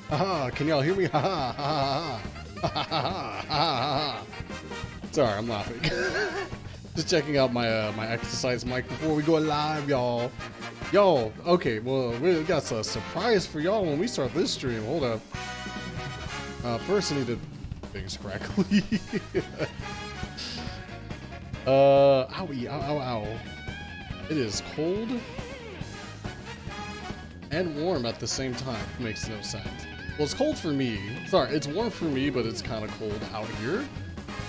Haha, can y'all hear me? Haha, ha ha ha ha ha. Sorry, I'm laughing. Just checking out my my exercise mic before we go live, y'all. Yo, okay, well, we got a surprise for y'all when we start this stream. Hold up. First I need to things correctly. Owie, ow, ow, ow. It is cold and warm at the same time. Makes no sense. Well, it's cold for me. Sorry, it's warm for me, but it's kind of cold out here.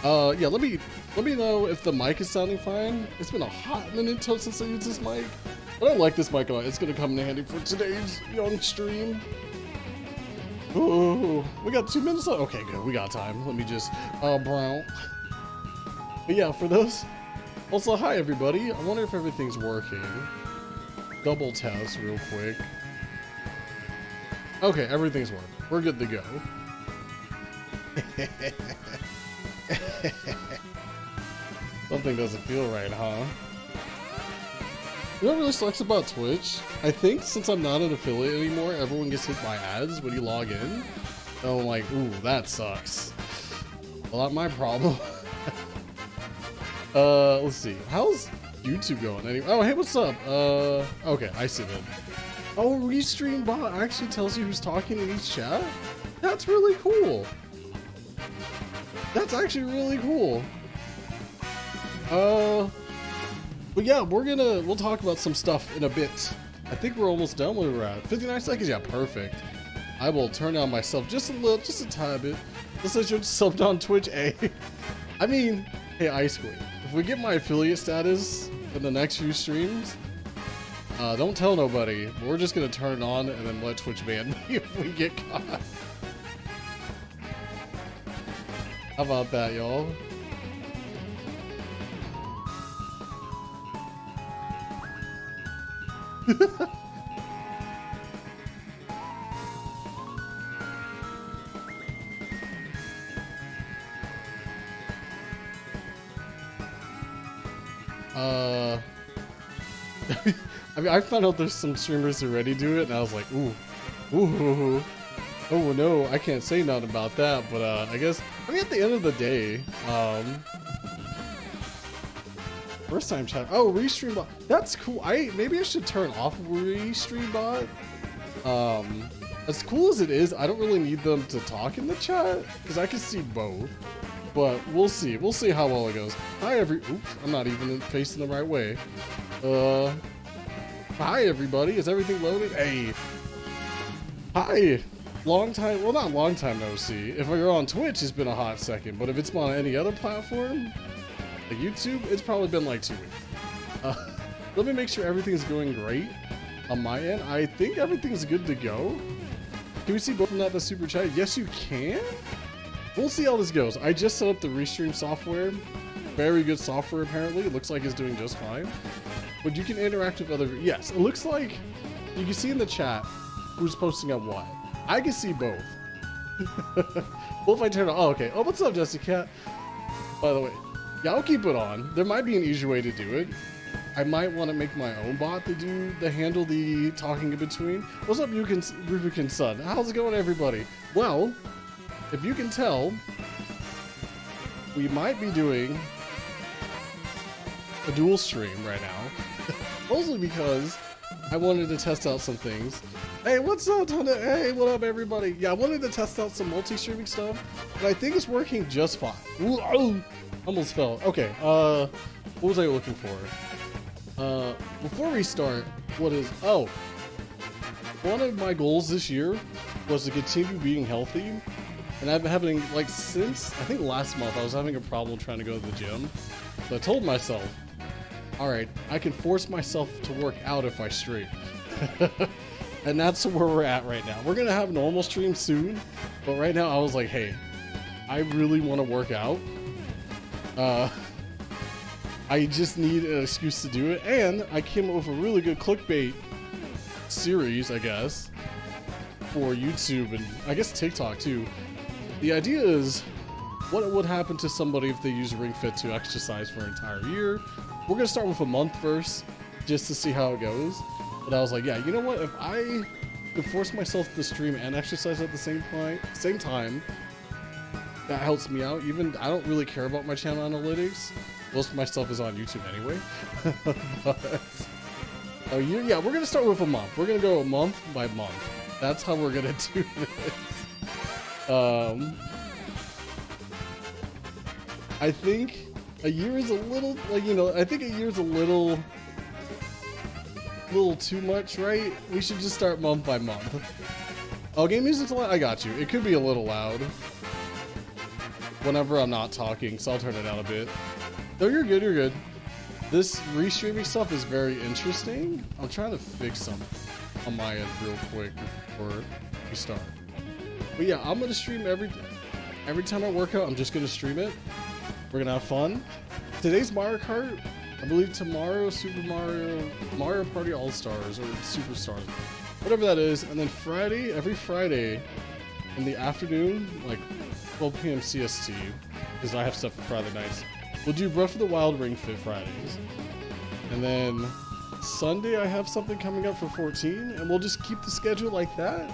Yeah, let me know if the mic is sounding fine. It's been a hot minute since I used this mic. But I like this mic a lot. It's gonna come in handy for today's young stream. Ooh, we got 2 minutes left. Okay, good. We got time. Let me just brown. But yeah, for those. Also, hi everybody. I wonder if everything's working. Double test real quick. Okay, everything's working. We're good to go. Something doesn't feel right, huh? You know what really sucks about Twitch? I think since I'm not an affiliate anymore, everyone gets hit by ads when you log in. So I'm like, ooh, that sucks. Well, not my problem. Let's see. How's YouTube going anyway? Oh, hey, what's up? Okay, I see that. Oh, Restream bot actually tells you who's talking in each chat? That's really cool. That's actually really cool. But yeah, we'll talk about some stuff in a bit. I think we're almost done where we're at. 59 seconds, yeah, perfect. I will turn down myself just a tad bit. This is your subbed on Twitch, eh? I mean, hey, Ice Queen, if we get my affiliate status in the next few streams, don't tell nobody. We're just gonna turn it on and then let Twitch ban me if we get caught. How about that, y'all? I mean, I found out there's some streamers who already do it, and I was like, ooh, oh no, I can't say nothing about that, but I guess, I mean, at the end of the day, first time chat, oh, Restream bot, that's cool. Maybe I should turn off Restream bot. As cool as it is, I don't really need them to talk in the chat, because I can see both, but we'll see how well it goes. Hi oops, I'm not even facing the right way. Hi everybody, is everything loaded? Hey. Hi. Long time, well not long time no see. If you're on Twitch, it's been a hot second, but if it's on any other platform, like YouTube, it's probably been like 2 weeks. Let me make sure everything's going great on my end. I think everything's good to go. Can we see both from the super chat? Yes, you can. We'll see how this goes. I just set up the Restream software. Very good software, apparently. It looks like it's doing just fine. But you can interact with other... Yes, it looks like you can see in the chat who's posting up what. I can see both. Well, if I turn it on... Oh, okay. Oh, what's up, Jessica? By the way, yeah, I'll keep it on. There might be an easier way to do it. I might want to make my own bot to handle the talking in between. What's up, Rubicon Son? How's it going, everybody? Well, if you can tell, we might be doing a dual stream right now. Mostly because I wanted to test out some things. Hey, what's up, Tunda? Hey, what up, everybody? Yeah, I wanted to test out some multi-streaming stuff, but I think it's working just fine. Ooh, oh, almost fell. Okay, what was I looking for? Before we start, one of my goals this year was to continue being healthy, and I've been having, like, since, I think last month, I was having a problem trying to go to the gym. So I told myself, all right, I can force myself to work out if I stream. And that's where we're at right now. We're gonna have normal streams soon, but right now I was like, hey, I really want to work out. I just need an excuse to do it, and I came up with a really good clickbait series, I guess, for YouTube and I guess TikTok too. The idea is, what would happen to somebody if they use Ring Fit to exercise for an entire year? We're gonna start with a month first, just to see how it goes. But I was like, yeah, you know what? If I to force myself to stream and exercise at the same time. That helps me out. Even I don't really care about my channel analytics. Most of my stuff is on YouTube anyway. But yeah, we're gonna start with a month. We're gonna go month by month. That's how we're gonna do this. I think a year is a little, like, you know, I think a year is a little too much, right? We should just start month by month. Oh, game music's loud. I got you. It could be a little loud whenever I'm not talking, so I'll turn it down a bit. No, you're good, you're good. This restreaming stuff is very interesting. I'm trying to fix something on my end real quick before we start. But yeah, I'm gonna stream every time I work out. I'm just gonna stream it. We're gonna have fun. Today's Mario Kart. I believe tomorrow Mario Party All Stars or Superstars, whatever that is. And then Friday, every Friday in the afternoon, like 12 p.m. CST, because I have stuff for Friday nights. We'll do Breath of the Wild Ring Fit Fridays. And then Sunday I have something coming up for 14, and we'll just keep the schedule like that.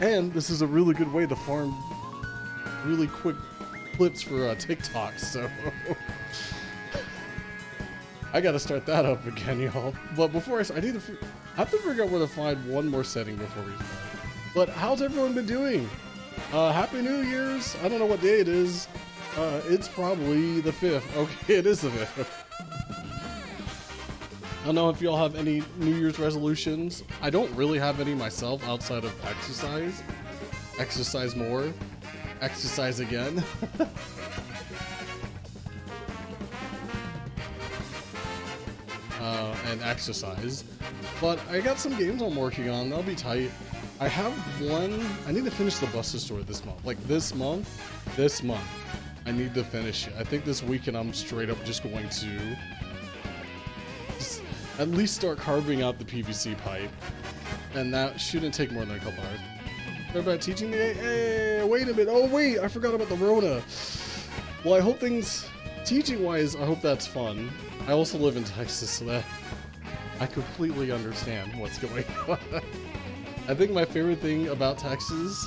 And this is a really good way to farm really quick clips for TikTok, so I gotta start that up again, y'all. But before I start, I have to figure out where to find one more setting before we start. But how's everyone been doing? Happy New Year's. I don't know what day it is. It's probably the 5th. Okay, it is the 5th. I don't know if y'all have any New Year's resolutions. I don't really have any myself outside of exercise. Exercise more. Exercise again. And exercise. But I got some games I'm working on. They'll be tight. I have one. I need to finish the Buster Story this month. Like this month. I need to finish it. I think this weekend I'm straight up just going to just at least start carving out the PVC pipe. And that shouldn't take more than a couple hours. They're about teaching me. Hey, wait a minute. Oh wait, I forgot about the Rona. Well, I hope things, teaching wise, I hope that's fun. I also live in Texas, so that I completely understand what's going on. I think my favorite thing about Texas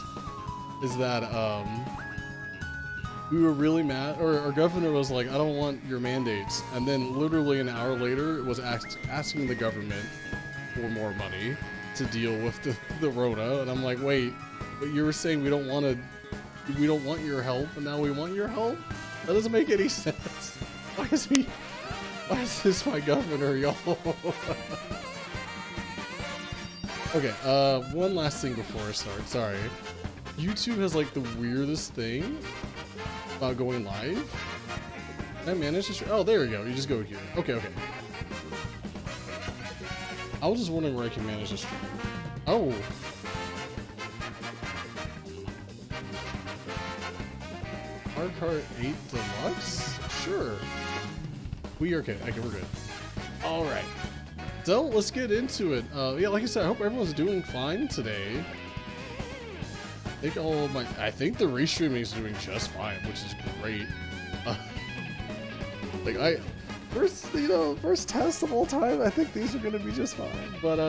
is that we were really mad, or our governor was like, I don't want your mandates. And then literally an hour later, it was asking the government for more money to deal with the Rona. And I'm like, wait, but you were saying we don't want your help, and now we want your help? That doesn't make any sense. Why is this my governor, y'all? Okay, one last thing before I start, sorry. YouTube has like the weirdest thing about going live. Can I manage this? Oh, there we go. You just go here. Okay. I was just wondering where I can manage this stream. Oh. Mario Kart 8 Deluxe? Sure. We are okay. Okay, we're good. All right. So let's get into it. Yeah, like I said, I hope everyone's doing fine today. I think the restreaming is doing just fine, which is great. First test of all time. I think these are gonna be just fine. But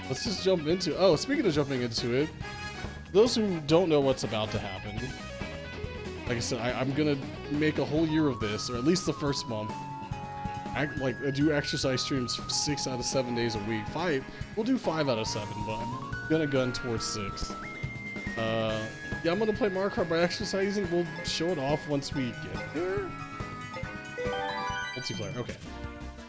let's just jump into. Oh, speaking of jumping into it, those who don't know what's about to happen, like I said, I'm gonna make a whole year of this, or at least the first month. I do exercise streams 6 out of 7 days a week. We'll do 5 out of 7, but I'm gonna gun towards 6. Yeah, I'm gonna play Mario Kart by exercising. We'll show it off once we get there. Multiplayer, okay.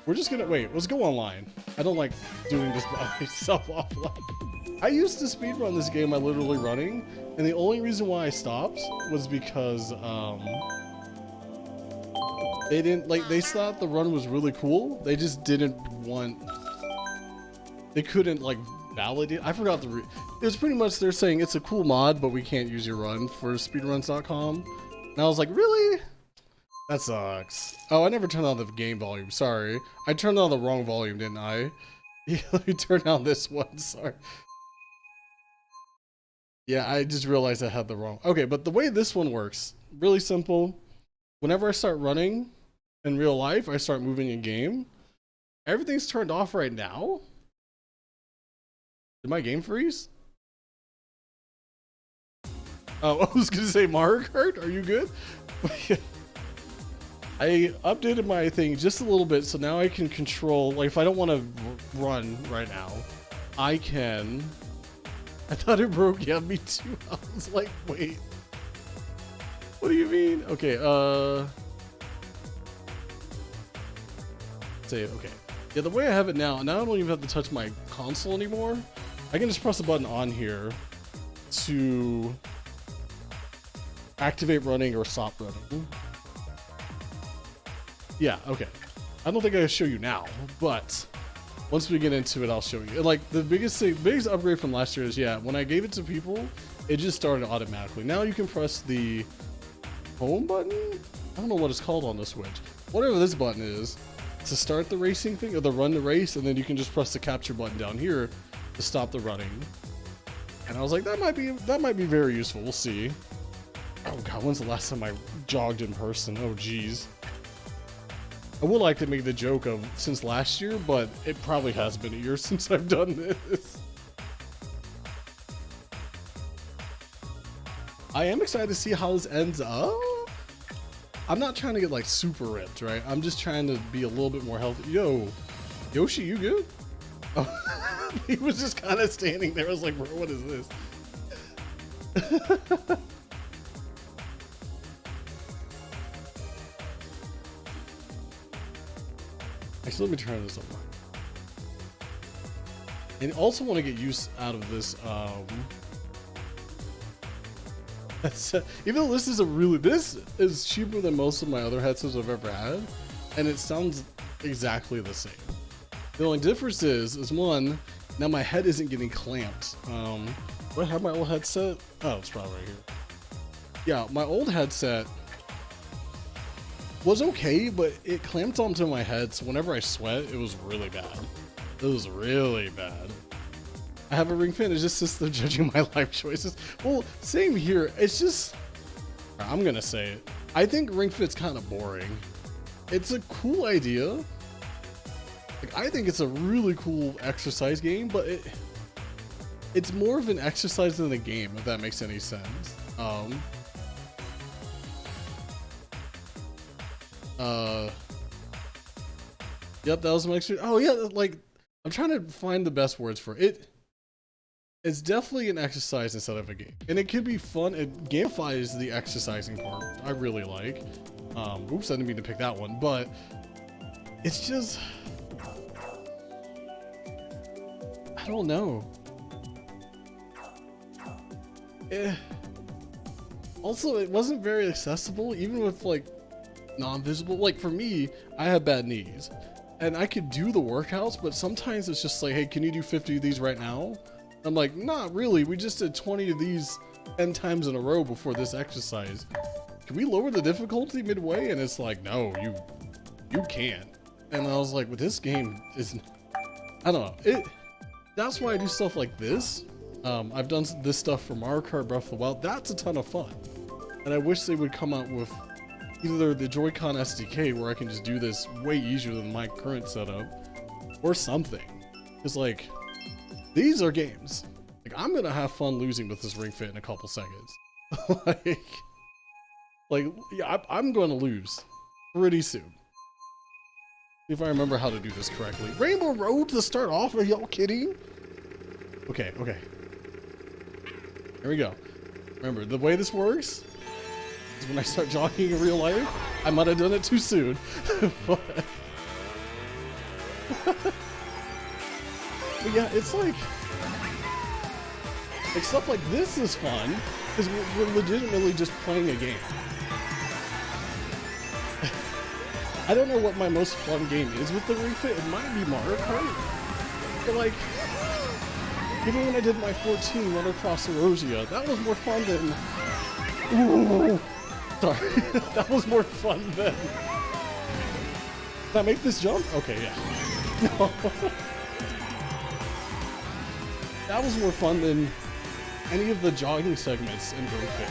We're just gonna, wait, let's go online. I don't like doing this by myself offline. I used to speedrun this game by literally running, and the only reason why I stopped was because, they thought the run was really cool. They just didn't want, they couldn't validate. I forgot it was pretty much they're saying it's a cool mod, but we can't use your run for speedruns.com. And I was like, really? That sucks. Oh, I never turned on the game volume. Sorry. I turned on the wrong volume, didn't I? Yeah, let me turn on this one. Sorry. Yeah, I just realized I had the wrong. Okay, but the way this one works, really simple. Whenever I start running in real life, I start moving in game. Everything's turned off right now. Did my game freeze? Oh, I was gonna say Mario Kart. Are you good? I updated my thing just a little bit, so now I can control. Like, if I don't want to run right now, I can. I thought it broke. Yeah, me too. I was like, wait. What do you mean? Okay. Say okay. Yeah, the way I have it now I don't even have to touch my console anymore. I can just press a button on here to activate running or stop running. Yeah, okay. I don't think I can show you now, but once we get into it, I'll show you. Like, the biggest upgrade from last year is, yeah, when I gave it to people, it just started automatically. Now you can press the home button? I don't know what it's called on the Switch. Whatever this button is, to start the racing thing, or the run the race, and then you can just press the capture button down here to stop the running. And I was like, that might be very useful. We'll see. Oh god, when's the last time I jogged in person? Oh geez. I would like to make the joke of since last year, but it probably has been a year since I've done this. I am excited to see how this ends up. I'm not trying to get like super ripped, right? I'm just trying to be a little bit more healthy. Yo, Yoshi, you good? Oh, he was just kind of standing there. I was like, bro, what is this? Actually, let me turn this on. And also want to get use out of this. Even though this is cheaper than most of my other headsets I've ever had, and it sounds exactly the same. The only difference is one, now my head isn't getting clamped. Do I have my old headset? Oh, it's probably right here. Yeah, my old headset was okay, but it clamped onto my head, so whenever I sweat, it was really bad. It was really bad. I have a Ring Fit, it's just system judging my life choices. Well, same here. It's just, I'm gonna say it. I think Ring Fit's kind of boring. It's a cool idea. Like, I think it's a really cool exercise game, but it's more of an exercise than a game, if that makes any sense. Yep, that was my experience. Oh yeah, like, I'm trying to find the best words for it. It's definitely an exercise instead of a game. And it can be fun. It gamifies the exercising part, which I really like. Oops, I didn't mean to pick that one, but it's just, I don't know. Also, it wasn't very accessible, even with like non-visible. Like for me, I have bad knees. And I could do the workouts, but sometimes it's just like, hey, can you do 50 of these right now? I'm like, not really. We just did 20 of these 10 times in a row before this exercise. Can we lower the difficulty midway? And it's like, no, you can't. And I was like, with this game is, I don't know. That's why I do stuff like this. I've done this stuff for Mario Kart Breath of the Wild. That's a ton of fun. And I wish they would come out with either the Joy-Con SDK where I can just do this way easier than my current setup, or something. It's like, these are games. Like, I'm gonna have fun losing with this Ring Fit in a couple seconds. Yeah, I'm gonna lose pretty soon. See if I remember how to do this correctly. Rainbow Road to start off? Are y'all kidding? Okay. Here we go. Remember, the way this works is when I start jogging in real life, I might have done it too soon. But yeah, it's like stuff like this is fun because we're legitimately just playing a game. I don't know what my most fun game is with the Ring Fit. It might be Mario Kart, but like, even when I did my 14 run across Erosia, that was more fun than. Ooh, sorry, that was more fun than. Did I make this jump? Okay, yeah. No. That was more fun than any of the jogging segments in Ring Fit.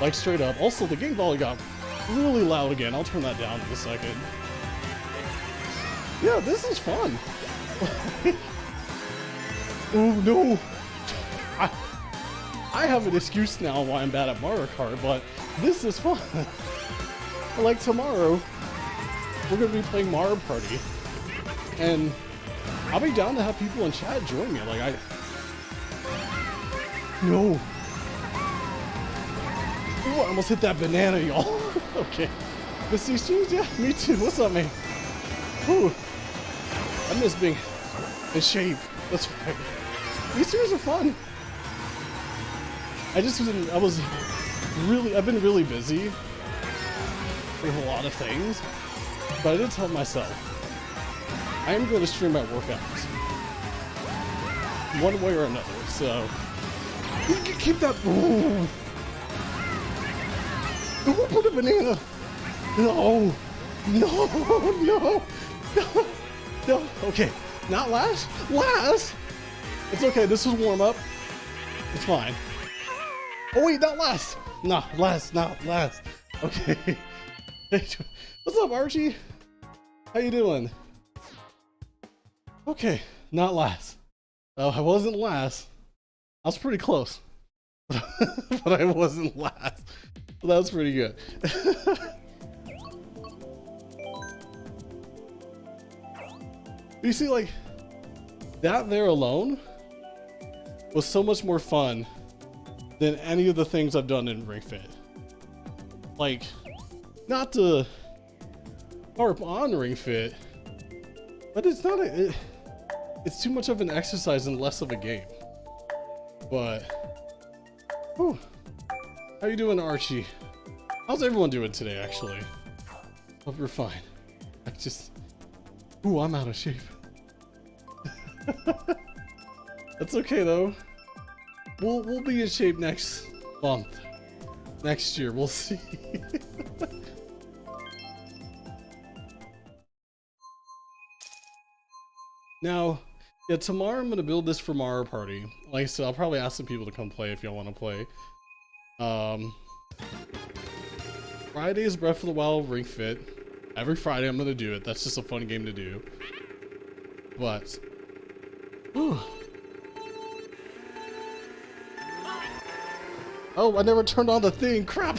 Like, straight up. Also, the game volume got really loud again. I'll turn that down in a second. Yeah, this is fun. Oh no! I have an excuse now why I'm bad at Mario Kart, but this is fun. Like tomorrow, we're gonna be playing Mario Party, and I'll be down to have people in chat join me. Like no. Ooh, I almost hit that banana, y'all. Okay. Miss these shoes? Yeah, me too. What's up, man? Ooh. I miss being in shape. That's right. These shoes are fun. I've been really busy with a lot of things, but I did tell myself, I am going to stream my workouts. One way or another, so. You can keep that. Ooh. Ooh, put a banana. No. No. No. No. No. Okay. Not last. Last. It's okay. This was warm up. It's fine. Oh wait, not last. No, last. Not last. Okay. What's up, Archie? How you doing? Okay. Not last. Oh, I wasn't last. I was pretty close, but I wasn't last. So that was pretty good. You see, like, that there alone was so much more fun than any of the things I've done in Ring Fit. Like, not to harp on Ring Fit, but it's not it's too much of an exercise and less of a game. But, whew. How you doing, Archie? How's everyone doing today, actually? Hope you're fine. Ooh, I'm out of shape. That's okay though. We'll be in shape next month. Next year, we'll see. Now, yeah, tomorrow I'm gonna build this for Mario Party. Like I said, I'll probably ask some people to come play if y'all want to play. Friday is Breath of the Wild Ring Fit. Every Friday I'm gonna do it. That's just a fun game to do. But, whew. Oh, I never turned on the thing. Crap!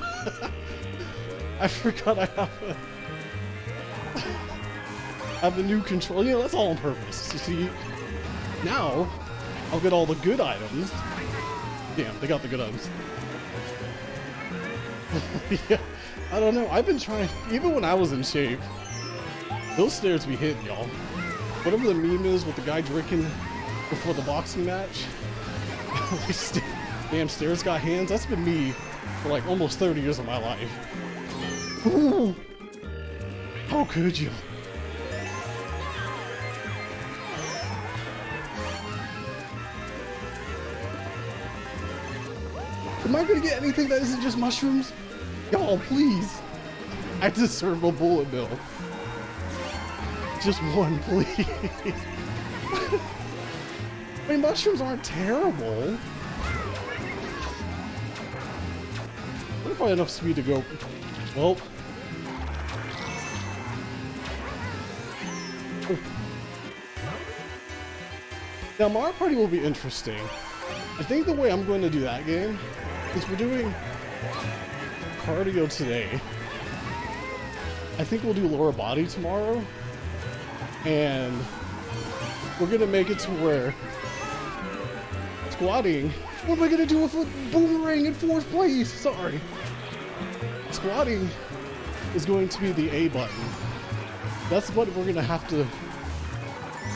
I forgot I have a new control. You know, that's all on purpose. You see, now I'll get all the good items. Damn, they got the good items. Yeah, I don't know. I've been trying, even when I was in shape, those stairs be hitting, y'all. Whatever the meme is with the guy drinking before the boxing match. Damn, stairs got hands. That's been me for like almost 30 years of my life. Ooh. How could you? Am I gonna get anything that isn't just mushrooms? Y'all, please. I deserve a bullet bill. Just one, please. I mean, mushrooms aren't terrible. What if I have enough speed to go? Well. Oh. Now, Mario Party will be interesting. I think the way I'm going to do that game is we're doing cardio today. I think we'll do lower body tomorrow. And we're going to make it to where squatting. What am I going to do with a boomerang in 4th place? Sorry. Squatting is going to be the A button. That's what we're going to have to...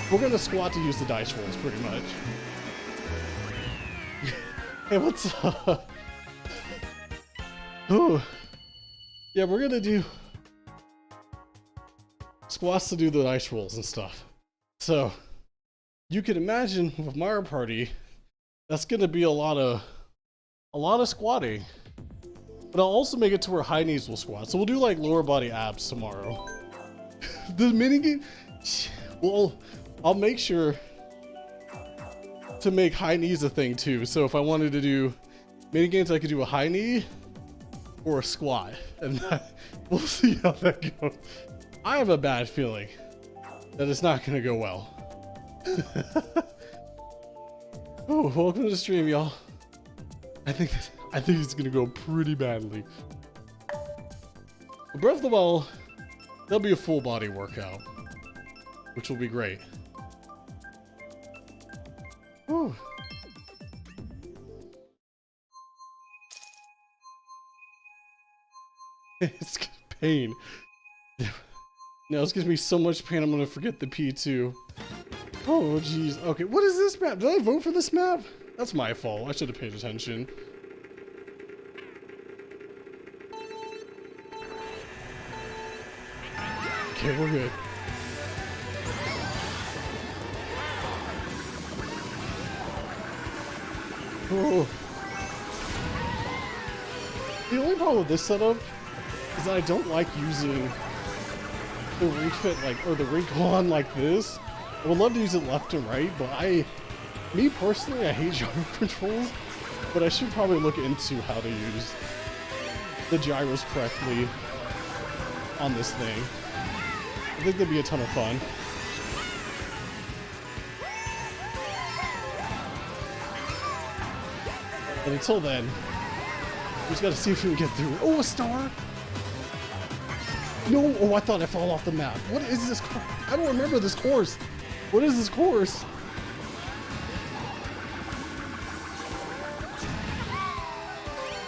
We're going to squat to use the dice rolls, pretty much. Hey, what's up? Ooh. Yeah, we're going to do squats to do the dice rolls and stuff. So, you can imagine with Mario Party, that's going to be a lot of squatting. But I'll also make it to where high knees will squat. So we'll do like lower body abs tomorrow. The minigame, well, I'll make sure to make high knees a thing too. So if I wanted to do minigames, I could do a high knee or a squat. And we'll see how that goes. I have a bad feeling that it's not going to go well. Oh, welcome to the stream, y'all. I think it's gonna go pretty badly. But Breath of the Wild, that'll be a full body workout, which will be great. Whew. It's pain. Now it's giving me so much pain I'm gonna forget the P2. Oh jeez. Okay, what is this map? Did I vote for this map? That's my fault. I should have paid attention. Okay, we're good. Oh. The only problem with this setup is that I don't like using the Ring Fit or the Ring Con like this. I would love to use it left and right, but me personally, I hate gyro controls, but I should probably look into how to use the gyros correctly on this thing. I think that'd be a ton of fun. But until then, we just gotta see if we can get through. Oh, a star! No! Oh, I thought I fell off the map. What is this? I don't remember this course. What is this course?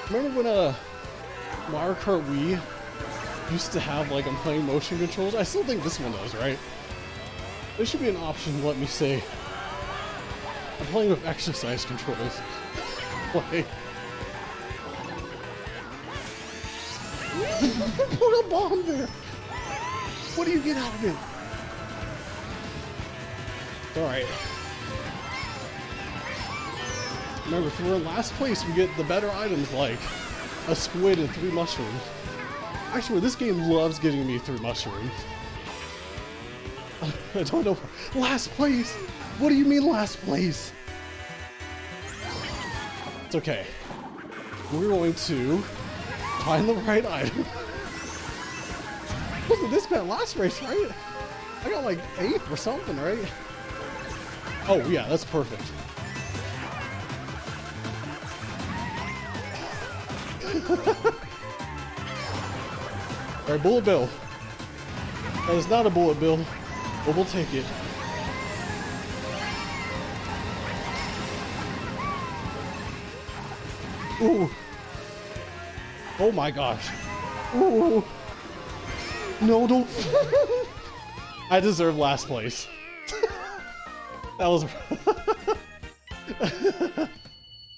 Remember when Mario Kart Wii used to have I'm playing motion controls? I still think this one does, right? There should be an option to let me say I'm playing with exercise controls. Like put a bomb there. What do you get out of it? It's alright. Remember, if we're in last place, we get the better items like a squid and 3 mushrooms. Actually, this game loves getting me 3 mushrooms. I don't know. Last place? What do you mean last place? It's okay. We're going to find the right item. Wasn't this bad last race, right? I got 8th or something, right? Oh yeah, that's perfect. Alright, bullet bill. That is not a bullet bill, but we'll take it. Ooh. Oh my gosh. Ooh. No, don't. I deserve last place. That was.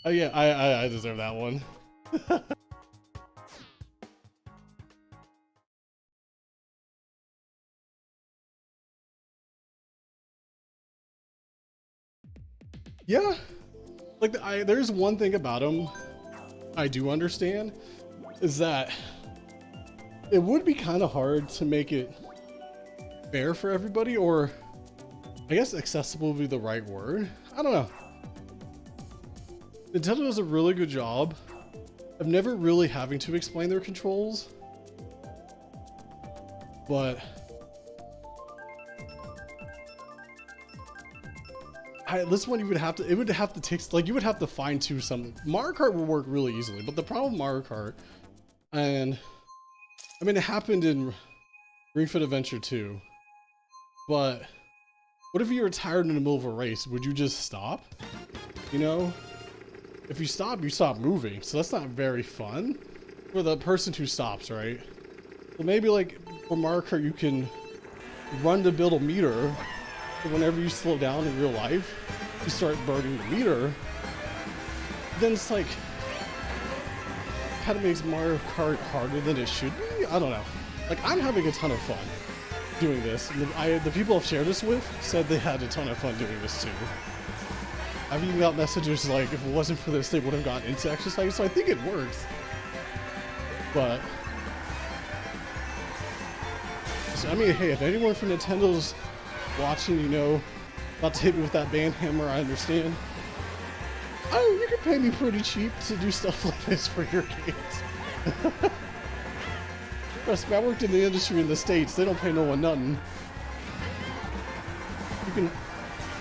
Oh yeah, I deserve that one. Yeah, there's one thing about him I do understand, is that it would be kind of hard to make it fair for everybody, or I guess accessible would be the right word. I don't know. Nintendo does a really good job of never really having to explain their controls, but this one it would have to take, you would have to fine tune some. Mario Kart would work really easily, but the problem with Mario Kart, and I mean it happened in Ring Fit Adventure 2, but what if you were tired in the middle of a race? Would you just stop? You know? If you stop, you stop moving, so that's not very fun for the person who stops, right? So maybe for Mario Kart you can run to build a meter. Whenever you slow down in real life, you start burning the meter. Then it's kind of makes Mario Kart harder than it should be. I don't know. I'm having a ton of fun doing this. The people I've shared this with said they had a ton of fun doing this too. I've even got messages if it wasn't for this, they would have gotten into exercise. So I think it works. But so, I mean, hey, if anyone from Nintendo's watching, not to hit me with that band hammer, I understand. Oh, you can pay me pretty cheap to do stuff like this for your games. Trust me, I worked in the industry in the States. They don't pay no one nothing. You can,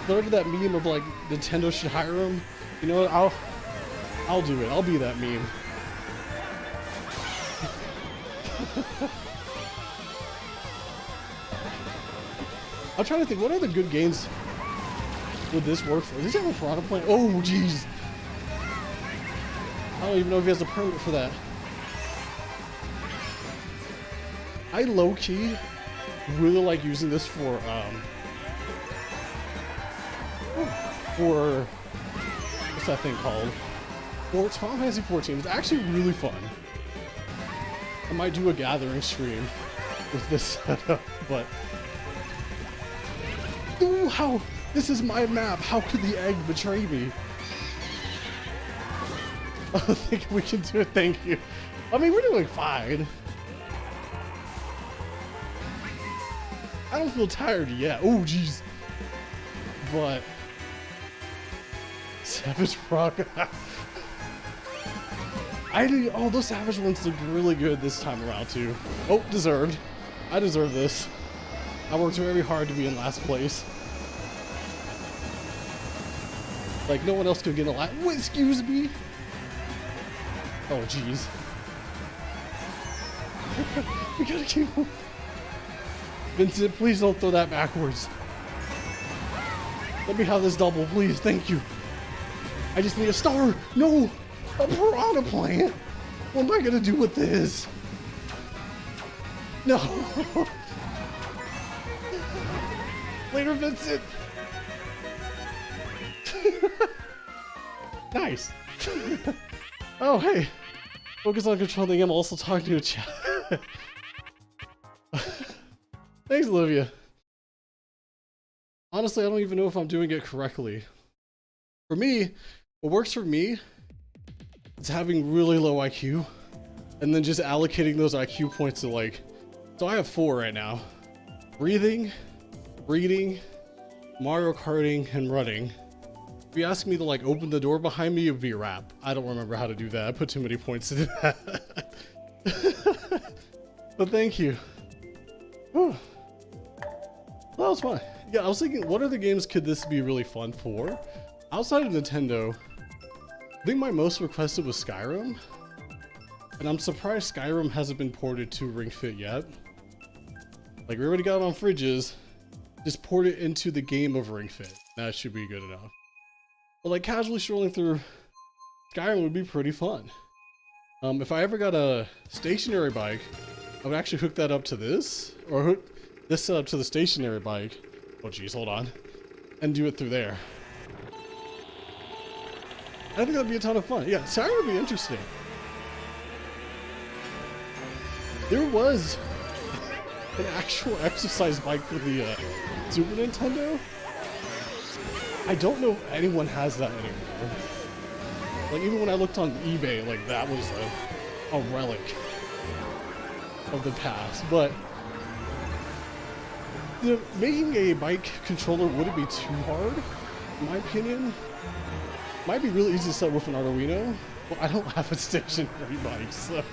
whatever that meme of Nintendo should hire them. You know what? I'll do it. I'll be that meme. I'm trying to think, what other good games would this work for? Does he have a Piranha Plant? Oh, jeez. I don't even know if he has a permit for that. I low-key really like using this for what's that thing called? For Final Fantasy 14. It's actually really fun. I might do a gathering stream with this setup, but ooh, how this is my map. How could the egg betray me? I think we can do it. Thank you. I mean, we're doing fine. I don't feel tired yet. Oh, jeez. But Savage Rock. Oh, those Savage ones look really good this time around too. Oh, deserved. I deserve this. I worked very hard to be in last place. Like no one else could get a last. Wait, excuse me. Oh, jeez. We gotta keep. Vincent, please don't throw that backwards. Let me have this double, please. Thank you. I just need a star. No, a Piranha Plant. What am I gonna do with this? No. Later, Vincent. Nice. Oh, hey. Focus on controlling. I'm also talking to a chat. Thanks, Olivia. Honestly, I don't even know if I'm doing it correctly. For me, what works for me is having really low IQ and then just allocating those IQ points to like, so I have 4 right now. Breathing, reading, Mario Karting, and running. If you ask me to like open the door behind me, it would be a wrap. I don't remember how to do that. I put too many points into that. But thank you. Whew. That was fun. Yeah, I was thinking, what other games could this be really fun for? Outside of Nintendo, I think my most requested was Skyrim. And I'm surprised Skyrim hasn't been ported to Ring Fit yet. Like, we already got it on fridges. Just port it into the game of Ring Fit. That should be good enough. But like, casually strolling through Skyrim would be pretty fun. If I ever got a stationary bike, I would actually hook that up to this, or hook this setup to the stationary bike. Oh geez, hold on. And do it through there. I think that'd be a ton of fun. Yeah, Skyrim would be interesting. There was an actual exercise bike for the Super Nintendo. I don't know if anyone has that anymore. Like, even when I looked on eBay, like, that was a relic of the past. But making a bike controller wouldn't be too hard, in my opinion. Might be really easy to set with an Arduino, but I don't have a stationary bike, so.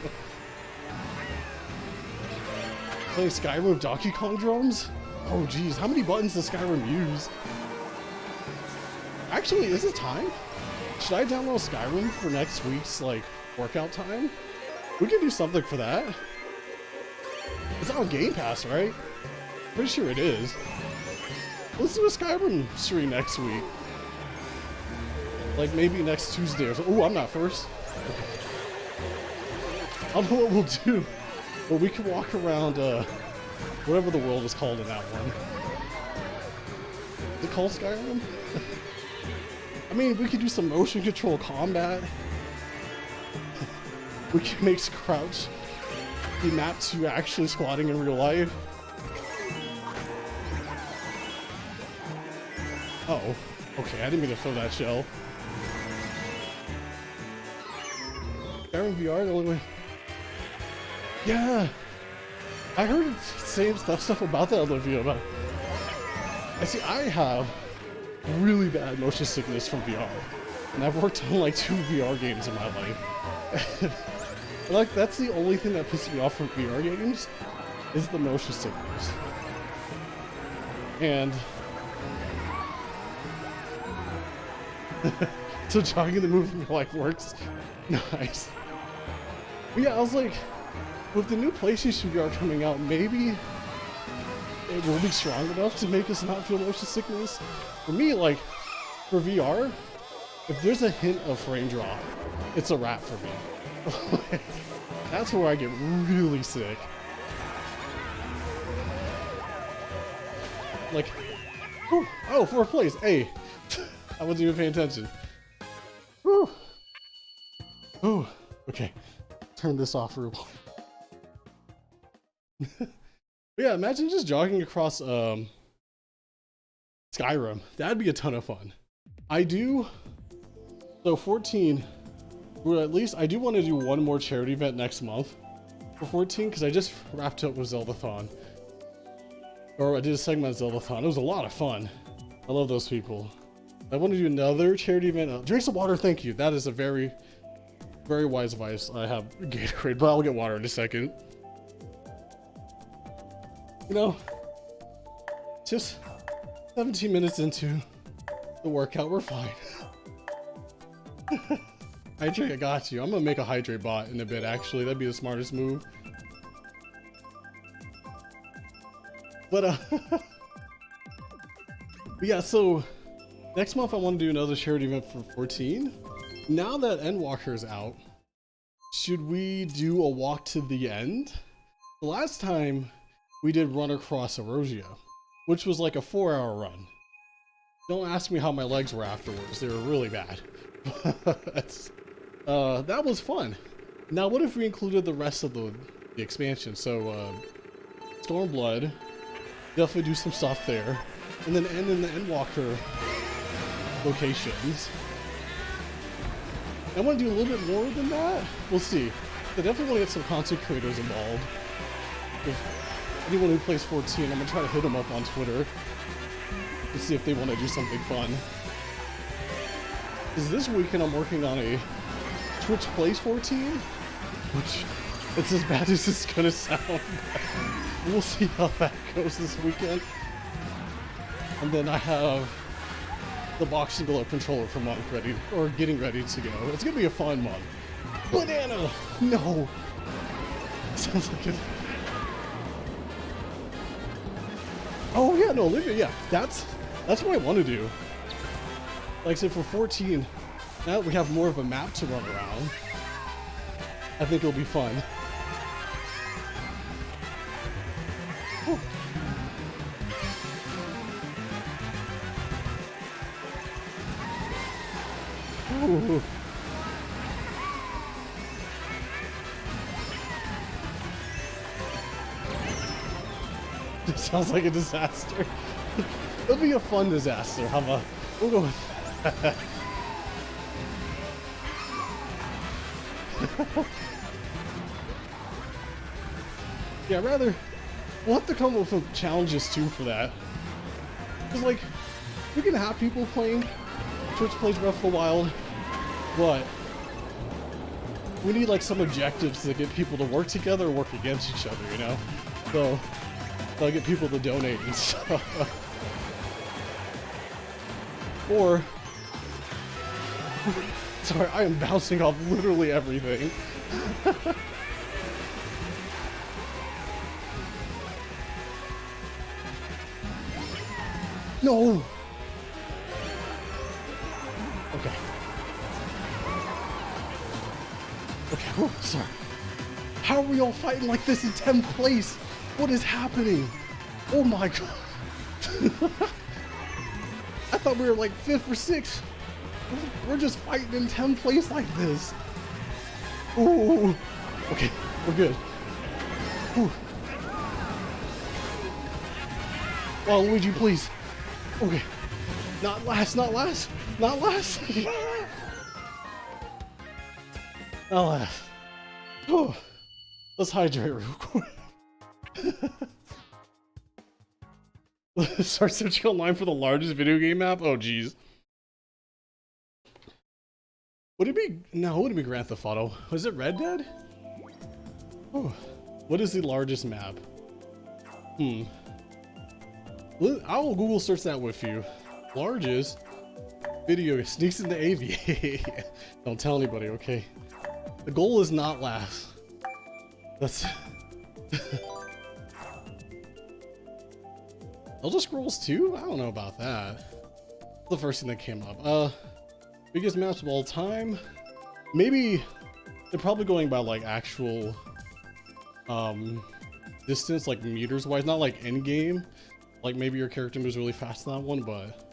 Playing Skyrim with Donkey Kong drums? Oh geez, how many buttons does Skyrim use? Actually, is it time? Should I download Skyrim for next week's like workout time? We can do something for that. It's on Game Pass, right? Pretty sure it is. Let's do a Skyrim stream next week. Like maybe next Tuesday or so. Oh, I'm not first. I don't know what we'll do. But we can walk around whatever the world is called in that one. Is it called Skyrim? I mean, we could do some motion control combat. We can make crouch be mapped to actually squatting in real life. Uh-oh. Okay, I didn't mean to throw that shell. Skyrim VR, the only way. Yeah! I heard same stuff about that, Olivia, but I see I have really bad motion sickness from VR. And I've worked on like 2 VR games in my life. Like, that's the only thing that pisses me off from VR games is the motion sickness. And So jogging the movement like works. Nice. But yeah, I was like, with the new PlayStation VR coming out, maybe it will be strong enough to make us not feel motion sickness. For me, like, for VR, if there's a hint of frame drop, it's a wrap for me. That's where I get really sick. Like, whew, oh, fourth place. Hey, I wasn't even paying attention. Whew. Oh, okay. Turn this off real quick. Yeah, imagine just jogging across Skyrim. That'd be a ton of fun. So 14, or at least I do want to do one more charity event next month for 14, because I just wrapped up with Zeldathon. Or I did a segment of Zeldathon. It was a lot of fun. I love those people. I want to do another charity event. Drink some water, thank you. That is a very, very wise advice. I have Gatorade, but I'll get water in a second. You know, just 17 minutes into the workout, we're fine. Hydrate, I got you. I'm gonna make a hydrate bot in a bit, actually. That'd be the smartest move. But yeah, so next month I want to do another charity event for 14. Now that Endwalker is out, should we do a walk to the end? The last time we did run across Erosia, which was like a 4-hour run. Don't ask me how my legs were afterwards. They were really bad. That was fun. Now, what if we included the rest of the expansion? So, Stormblood, definitely do some stuff there, and then end in the Endwalker locations. I want to do a little bit more than that. We'll see. I definitely want to get some content creators involved. If anyone who plays 14, I'm gonna try to hit them up on Twitter to see if they want to do something fun. Because this weekend I'm working on a Twitch Plays 14, which it's as bad as it's gonna sound. We'll see how that goes this weekend. And then I have the boxing glove controller for month ready, or getting ready to go. It's gonna be a fun month. Banana! No! Sounds like it. Oh yeah, no, Olivia, yeah, that's what I want to do. Like I said, for 14, now that we have more of a map to run around, I think it'll be fun. Whew. Ooh. It sounds like a disaster. It'll be a fun disaster. How about we'll go with that. Yeah, rather we'll have to come up with challenges too for that. Cause like we can have people playing Twitch Plays Breath of the Wild, but we need like some objectives to get people to work together or work against each other, you know? So I'll get people to donate and stuff. Or, sorry, I am bouncing off literally everything. No! Okay. Okay, oh, sorry. How are we all fighting like this in 10th place? What is happening? Oh my god. I thought we were like 5th or 6th. We're just fighting in 10th place like this. Ooh. Okay, we're good. Ooh. Oh, Luigi, please. Okay. Not last, not last, not last. Not last. Oh. Let's hydrate real quick. Start searching online for the largest video game map? Oh, jeez. Would it be... No, it wouldn't be Grand Theft Auto. Was it Red Dead? Oh. What is the largest map? I will Google search that with you. Largest Video sneaks into AV. Don't tell anybody, okay? The goal is not last. That's... Elder Scrolls 2? I don't know about that. The first thing that came up. Biggest maps of all time? Maybe they're probably going by like actual distance, like meters wise, not like end game. Like maybe your character moves really fast on that one, but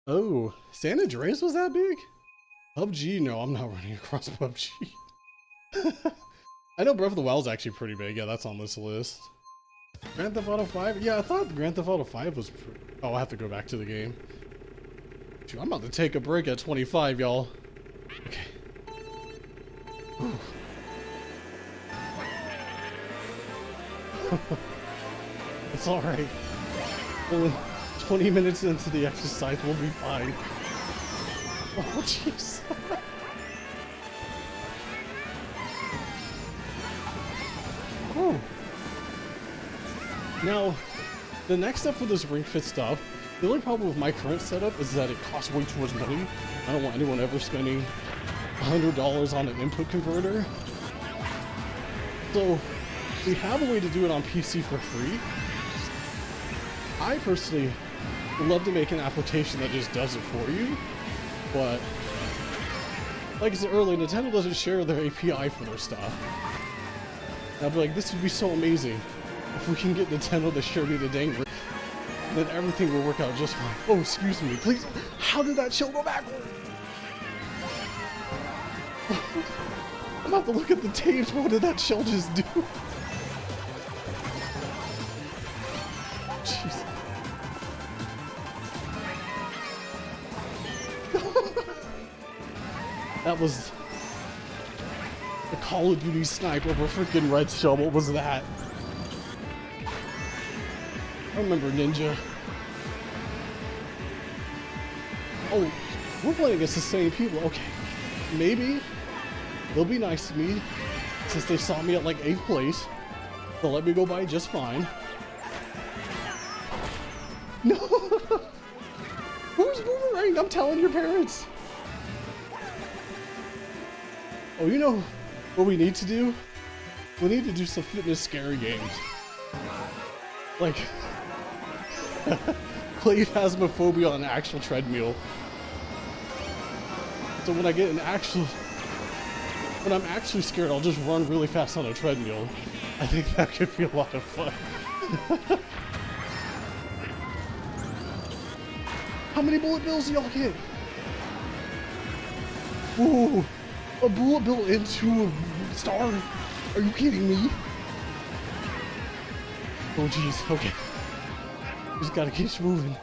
oh, San Andreas was that big? PUBG? No, I'm not running across PUBG. I know Breath of the Wild is actually pretty big. Yeah, that's on this list. Grand Theft Auto 5? Yeah, I thought Grand Theft Auto 5 was oh, I have to go back to the game. Dude, I'm about to take a break at 25, y'all. Okay. It's alright. Only 20 minutes into the exercise, we'll be fine. Oh, jeez. Now, the next step for this Ring Fit stuff, the only problem with my current setup is that it costs way too much money. I don't want anyone ever spending $100 on an input converter. So, we have a way to do it on PC for free. I personally would love to make an application that just does it for you, but like I said earlier, Nintendo doesn't share their API for their stuff. And I'd be like, this would be so amazing if we can get Nintendo to share me the dang ring, then everything will work out just fine. Oh, excuse me, please. How did that shell go backward? I'm about to look at the tapes. What did that shell just do? Jeez. That was the Call of Duty sniper of a freaking red shell. What was that? I remember Ninja. Oh, we're playing against the same people. Okay, maybe they'll be nice to me since they saw me at like 8th place. They'll let me go by just fine. No! Who's boomerang? I'm telling your parents. Oh, you know what we need to do? We need to do some fitness scary games. Like, play Phasmophobia on an actual treadmill. So when I get when I'm actually scared, I'll just run really fast on a treadmill. I think that could be a lot of fun. How many bullet bills do y'all get? Ooh, a bullet bill into a star? Are you kidding me? Oh jeez, okay. We just gotta keep moving.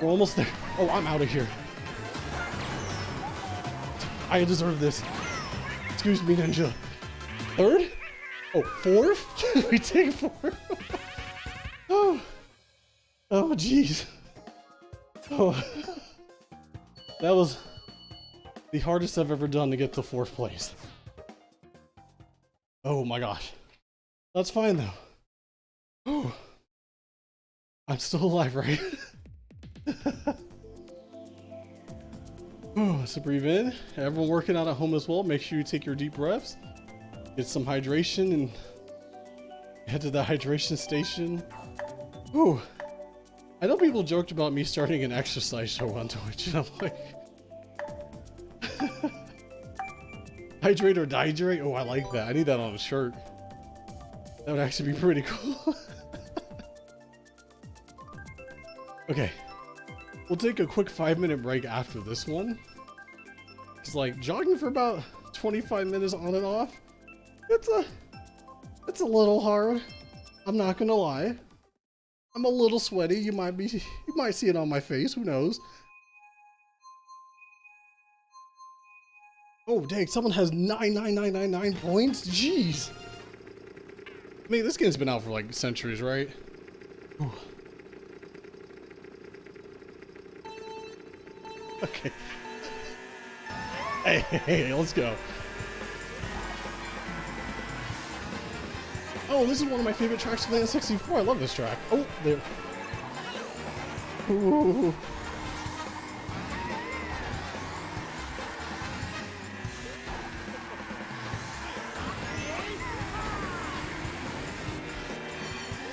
We're almost there. Oh, I'm out of here. I deserve this. Excuse me, Ninja. Third? Oh, fourth? We take fourth? Oh. Oh, jeez. Oh. That was the hardest I've ever done to get to 4th place. Oh my gosh. That's fine though. Oh. I'm still alive, right? So breathe in. Everyone working out at home as well, make sure you take your deep breaths. Get some hydration and head to the hydration station. Ooh. I know people joked about me starting an exercise show on Twitch, and I'm like... Hydrate or dihydrate? Oh, I like that. I need that on a shirt. That would actually be pretty cool. Okay. We'll take a quick 5-minute break after this one. It's like jogging for about 25 minutes on and off. It's a little hard. I'm not gonna lie. I'm a little sweaty. You might see it on my face. Who knows? Oh dang! Someone has 99999 points. Jeez. I mean, this game's been out for like centuries, right? Ooh. Okay. Hey, let's go. Oh, this is one of my favorite tracks from the N64. I love this track. Oh, there. Ooh.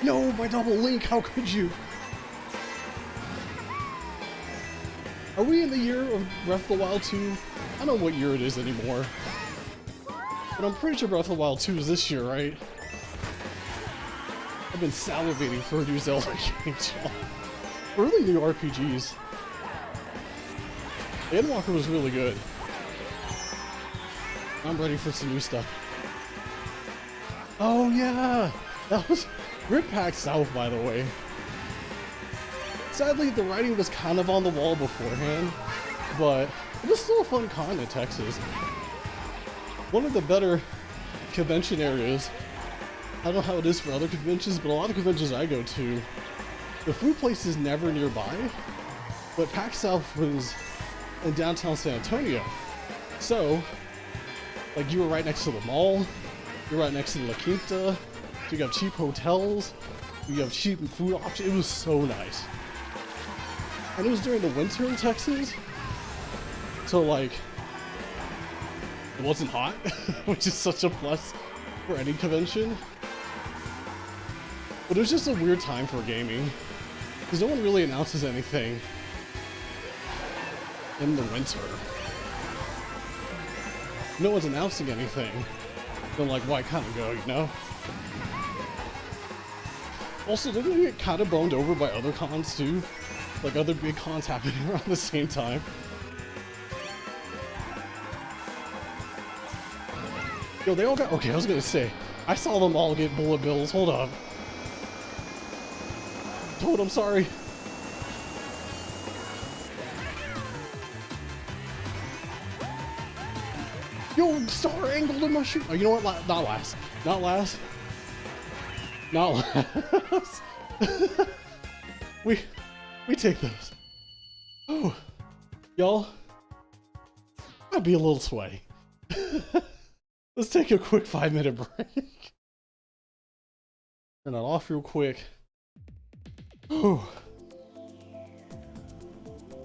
No, my double link, how could you? Are we in the year of Breath of the Wild 2? I don't know what year it is anymore. But I'm pretty sure Breath of the Wild 2 is this year, right? I've been salivating for a new Zelda game, y'all. Early new RPGs. Endwalker was really good. I'm ready for some new stuff. Oh yeah! That was Rip Pack South, by the way. Sadly, the writing was kind of on the wall beforehand, but it was still a fun con in Texas. One of the better convention areas. I don't know how it is for other conventions, but a lot of conventions I go to, the food place is never nearby, but PAX South was in downtown San Antonio. So, like, you were right next to the mall, you're right next to the La Quinta, you have cheap hotels, you have cheap food options. It was so nice. And it was during the winter in Texas, so like, it wasn't hot, which is such a plus for any convention. But it was just a weird time for gaming, because no one really announces anything in the winter. No one's announcing anything. So like, why kind of go, you know? Also, didn't we get kind of boned over by other cons too? Like other big cons happening around the same time. Yo, they all got, okay, I was gonna say, I saw them all get bullet bills, hold up. Toad, I'm sorry. Yo, star angled in my shoe. Oh, you know what? Not last. Not last. Not last. we take those. Oh, y'all. I'd be a little sweaty. Let's take a quick 5-minute break. Turn that off real quick. Oh.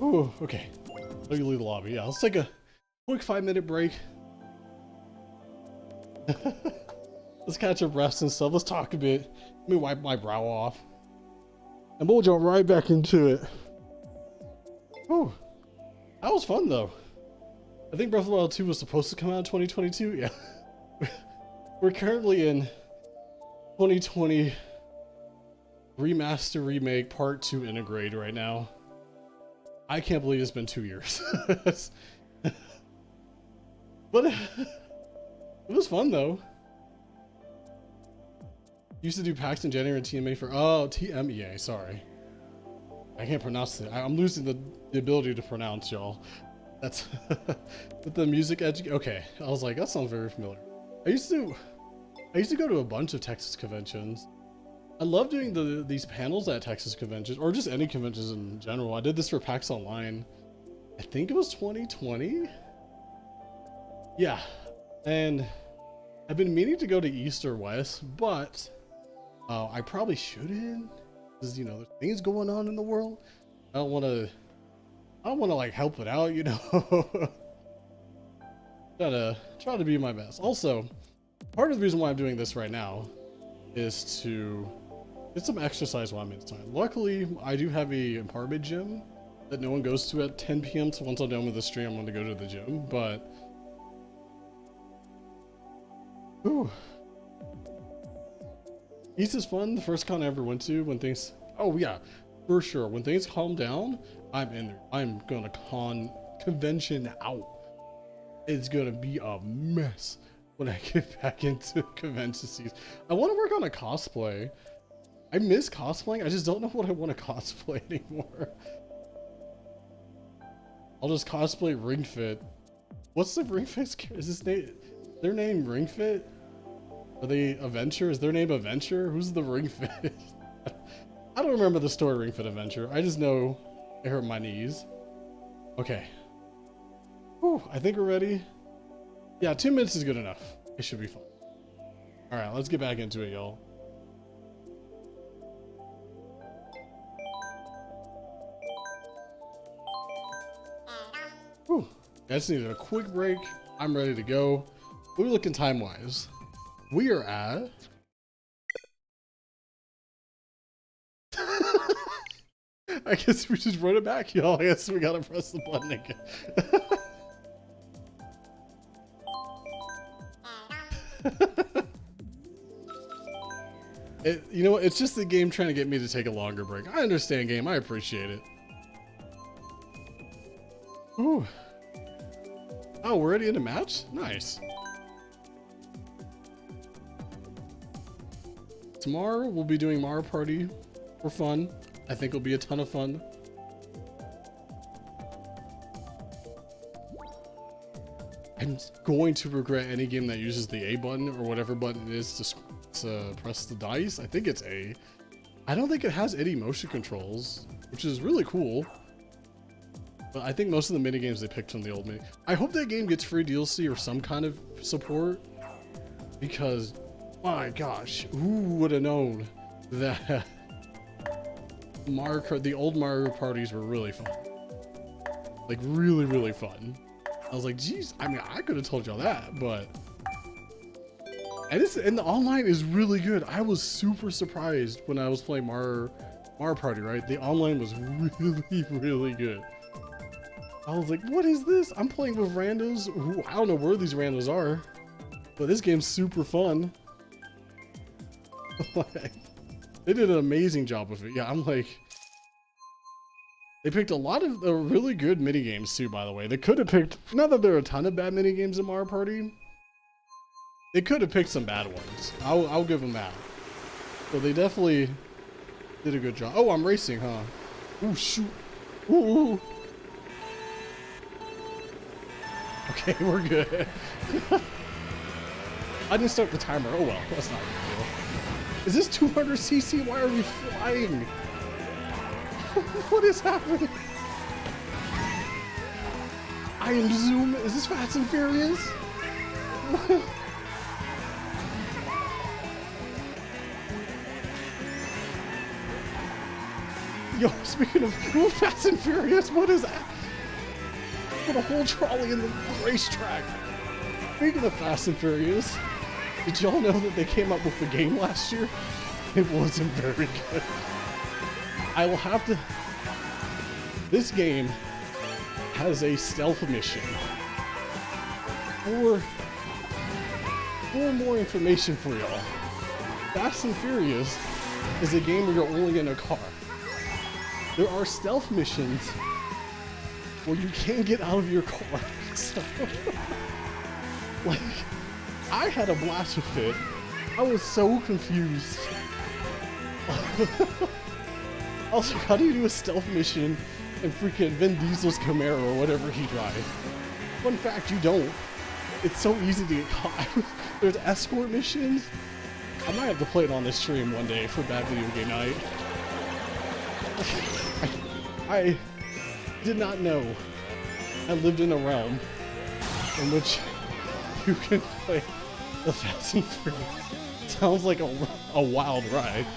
Oh, okay. Let me leave the lobby. Yeah, let's take a quick 5-minute break. Let's catch our breaths and stuff. Let's talk a bit. Let me wipe my brow off. And we'll jump right back into it. Oh, that was fun though. I think Breath of the Wild 2 was supposed to come out in 2022. Yeah. We're currently in 2020 remaster remake part 2 integrate right now. I can't believe it's been 2 years. But it was fun though. Used to do PAX in January and TMA for TMEA, sorry. I can't pronounce it. I'm losing the ability to pronounce, y'all. That's with the music okay. I was like, that sounds very familiar. I used to go to a bunch of Texas conventions. I love doing these panels at Texas conventions, or just any conventions in general. I did this for PAX Online. I think it was 2020. Yeah, and I've been meaning to go to East or West, but I probably shouldn't, because you know there's things going on in the world. I don't want to like help it out, you know. try to be my best. Also, part of the reason why I'm doing this right now is to get some exercise while I'm inside. Luckily, I do have a apartment gym that no one goes to at 10 p.m. So once I'm done with the stream, I'm going to go to the gym. But ooh, East is fun. The first con I ever went to when things, oh yeah, for sure. When things calm down, I'm in there. I'm gonna convention out. It's gonna be a mess when I get back into convention season. I want to work on a cosplay. I miss cosplaying. I just don't know what I want to cosplay anymore. I'll just cosplay Ring Fit. What's the Ring Fit? Is this name? Their name Ring Fit? Are they Adventure? Is their name Adventure? Who's the Ring Fit? I don't remember the story Ring Fit Adventure. I just know it hurt my knees. Okay. Whew, I think we're ready. Yeah, 2 minutes is good enough. It should be fun. All right, let's get back into it, y'all. I just needed a quick break. I'm ready to go. We're looking time-wise. We are at... I guess we just run it back, y'all. I guess we gotta press the button again. You know what? It's just the game trying to get me to take a longer break. I understand, game. I appreciate it. Ooh. Oh, we're already in a match? Nice. Tomorrow, we'll be doing Mario Party for fun. I think it'll be a ton of fun. I'm going to regret any game that uses the A button or whatever button it is to press the dice. I think it's A. I don't think it has any motion controls, which is really cool. But I think most of the mini games they picked from the old mini. I hope that game gets free DLC or some kind of support, because my gosh, who would have known that Mario Kart, the old Mario parties were really fun. Like really, really fun. I was like, geez, I mean, I could have told y'all that, but and the online is really good. I was super surprised when I was playing Mario Party, right? The online was really, really good. I was like, what is this? I'm playing with randos who I don't know where these randos are, but this game's super fun. They did an amazing job with it. Yeah, I'm like, they picked a lot of really good mini games too, by the way. They could have picked, not that there are a ton of bad mini games in Mario Party. They could have picked some bad ones. I'll give them that. So they definitely did a good job. Oh, I'm racing, huh? Ooh, shoot. Ooh. Okay, we're good. I didn't start the timer. Oh well, that's not a big deal. Is this 200cc? Why are we flying? What is happening? I am Zoom. Is this Fast and Furious? Yo, speaking of Fast and Furious, what is that? Put a whole trolley in the racetrack. Speaking of Fast and Furious, did y'all know that they came up with the game last year? It wasn't very good. I will have to... This game has a stealth mission. For more information for y'all, Fast and Furious is a game where you're only in a car. There are stealth missions where you can't get out of your car. So, like, I had a blast with it. I was so confused. Also, how do you do a stealth mission in freaking Vin Diesel's Camaro or whatever he drives? Fun fact, you don't. It's so easy to get caught. There's escort missions. I might have to play it on this stream one day for Bad Video Game Night. I did not know I lived in a realm in which you can play the Fast and Furious. Sounds like a wild ride.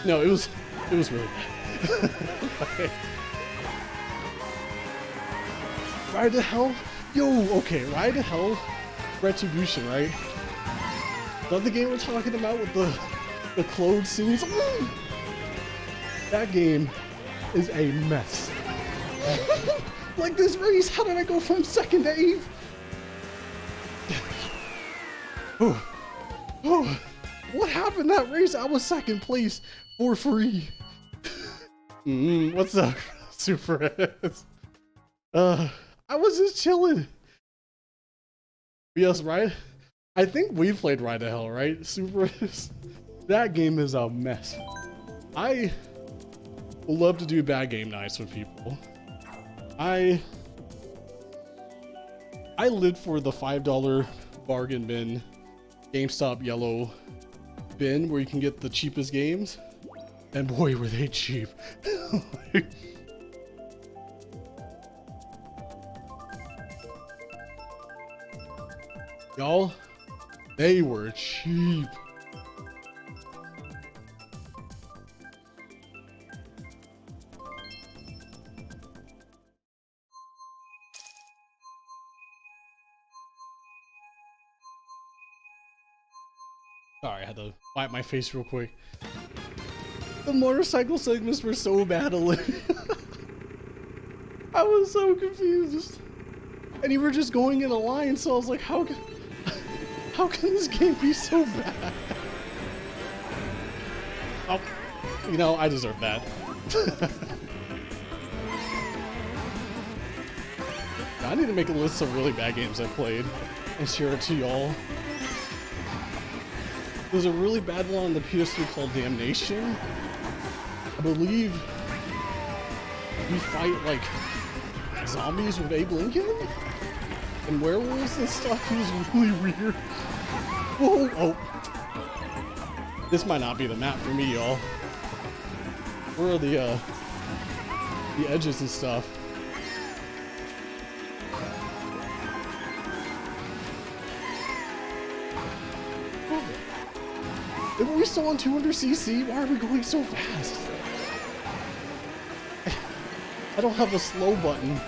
No, it was really bad. Ride to Hell? Yo, okay, Ride to Hell Retribution, right? Is that the game we're talking about with the clothes scenes? That game is a mess. Like this race, how did I go from second to 8th? Oh, what happened that race? I was second place for free. What's up, Super S? I was just chilling. Yes, right? I think we played Ride to Hell, right? Super S? That game is a mess. I love to do bad game nights with people. I lived for the $5 bargain bin, GameStop yellow bin where you can get the cheapest games, and boy were they cheap. Y'all, they were cheap. Sorry, I had to wipe my face real quick. The motorcycle segments were so bad, Olivia. I was so confused. And you were just going in a line, so I was like, how can this game be so bad? Oh, you know, I deserve that. I need to make a list of really bad games I played and share it to y'all. There's a really bad one on the PS3 called Damnation. I believe you fight like zombies with Abe Lincoln and werewolves and stuff. It was really weird. Whoa! Oh, this might not be the map for me, y'all. Where are the edges and stuff? Were we still on 200cc? Why are we going so fast? I don't have a slow button.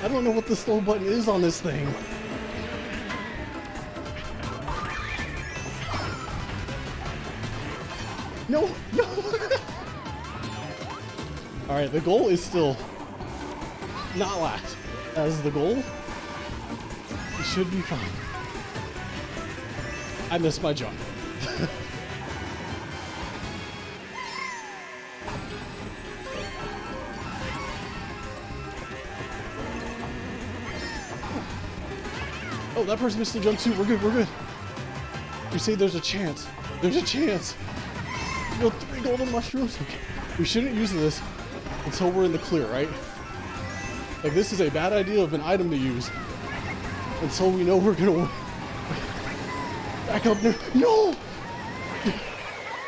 I don't know what the slow button is on this thing. No, no. All right, the goal is still not last. That is the goal. It should be fine. I missed my jump. Oh, that person missed the jump too. We're good, we're good. We say there's a chance. There's a chance. We got 3 golden mushrooms. Okay. We shouldn't use this until we're in the clear, right? Like, this is a bad idea of an item to use until we know we're gonna win. Back up there. No!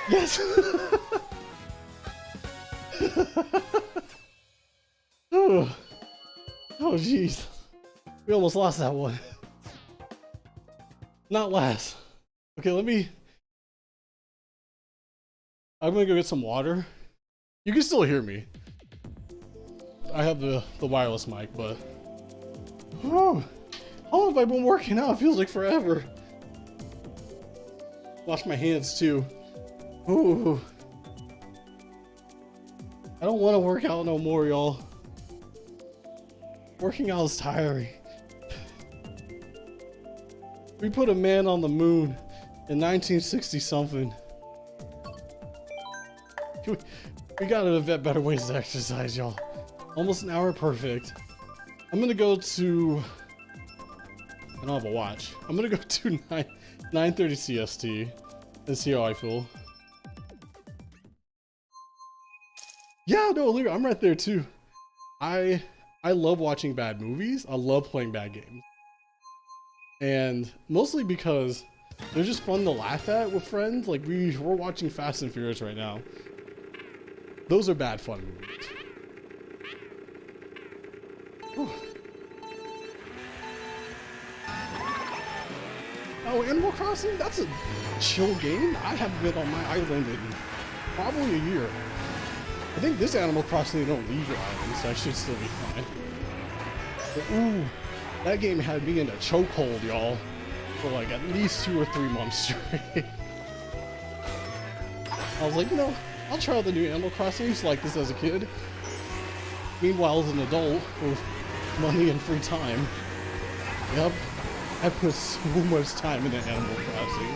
Yes! Oh, jeez. We almost lost that one. Not last. Okay, I'm gonna go get some water. You can still hear me. I have the wireless mic, but... Whew. How long have I been working out? It feels like forever. Wash my hands too. Ooh. I don't want to work out no more, y'all. Working out is tiring. We put a man on the moon in 1960 something. We gotta invent better ways to exercise, y'all. Almost an hour perfect. I'm gonna go to... I don't have a watch. I'm gonna go to 9:30 CST and see how I feel. Yeah, no, look, I'm right there too. I love watching bad movies. I love playing bad games. And mostly because they're just fun to laugh at with friends. Like we're watching Fast and Furious right now. Those are bad fun movies. Whew. Oh, Animal Crossing? That's a chill game. I haven't been on my island in probably a year. I think this Animal Crossing, they don't leave your island, so I should still be fine. But, ooh, that game had me in a chokehold, y'all, for like at least 2 or 3 months straight. I was like, you know, I'll try out the new Animal Crossing. I used to like this as a kid. Meanwhile, as an adult with money and free time, yep, I put so much time into Animal Crossing.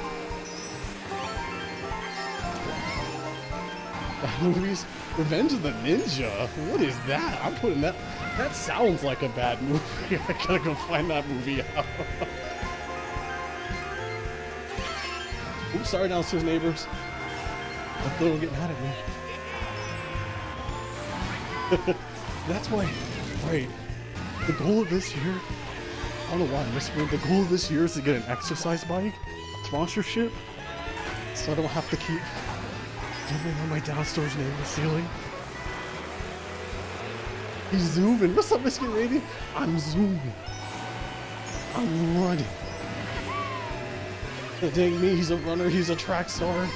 Bad movies? Revenge of the Ninja? What is that? I'm putting that... That sounds like a bad movie. I gotta go find that movie out. Oops, sorry downstairs neighbors. Hope they don't get mad at me. That's why... Right. The goal of this year... I don't know why I'm whispering. The goal of this year is to get an exercise bike sponsorship, so I don't have to keep jumping on my downstairs neighbor's ceiling. He's zooming. What's up, Mr. Lady? I'm zooming. I'm running. But dang me, he's a runner. He's a track star.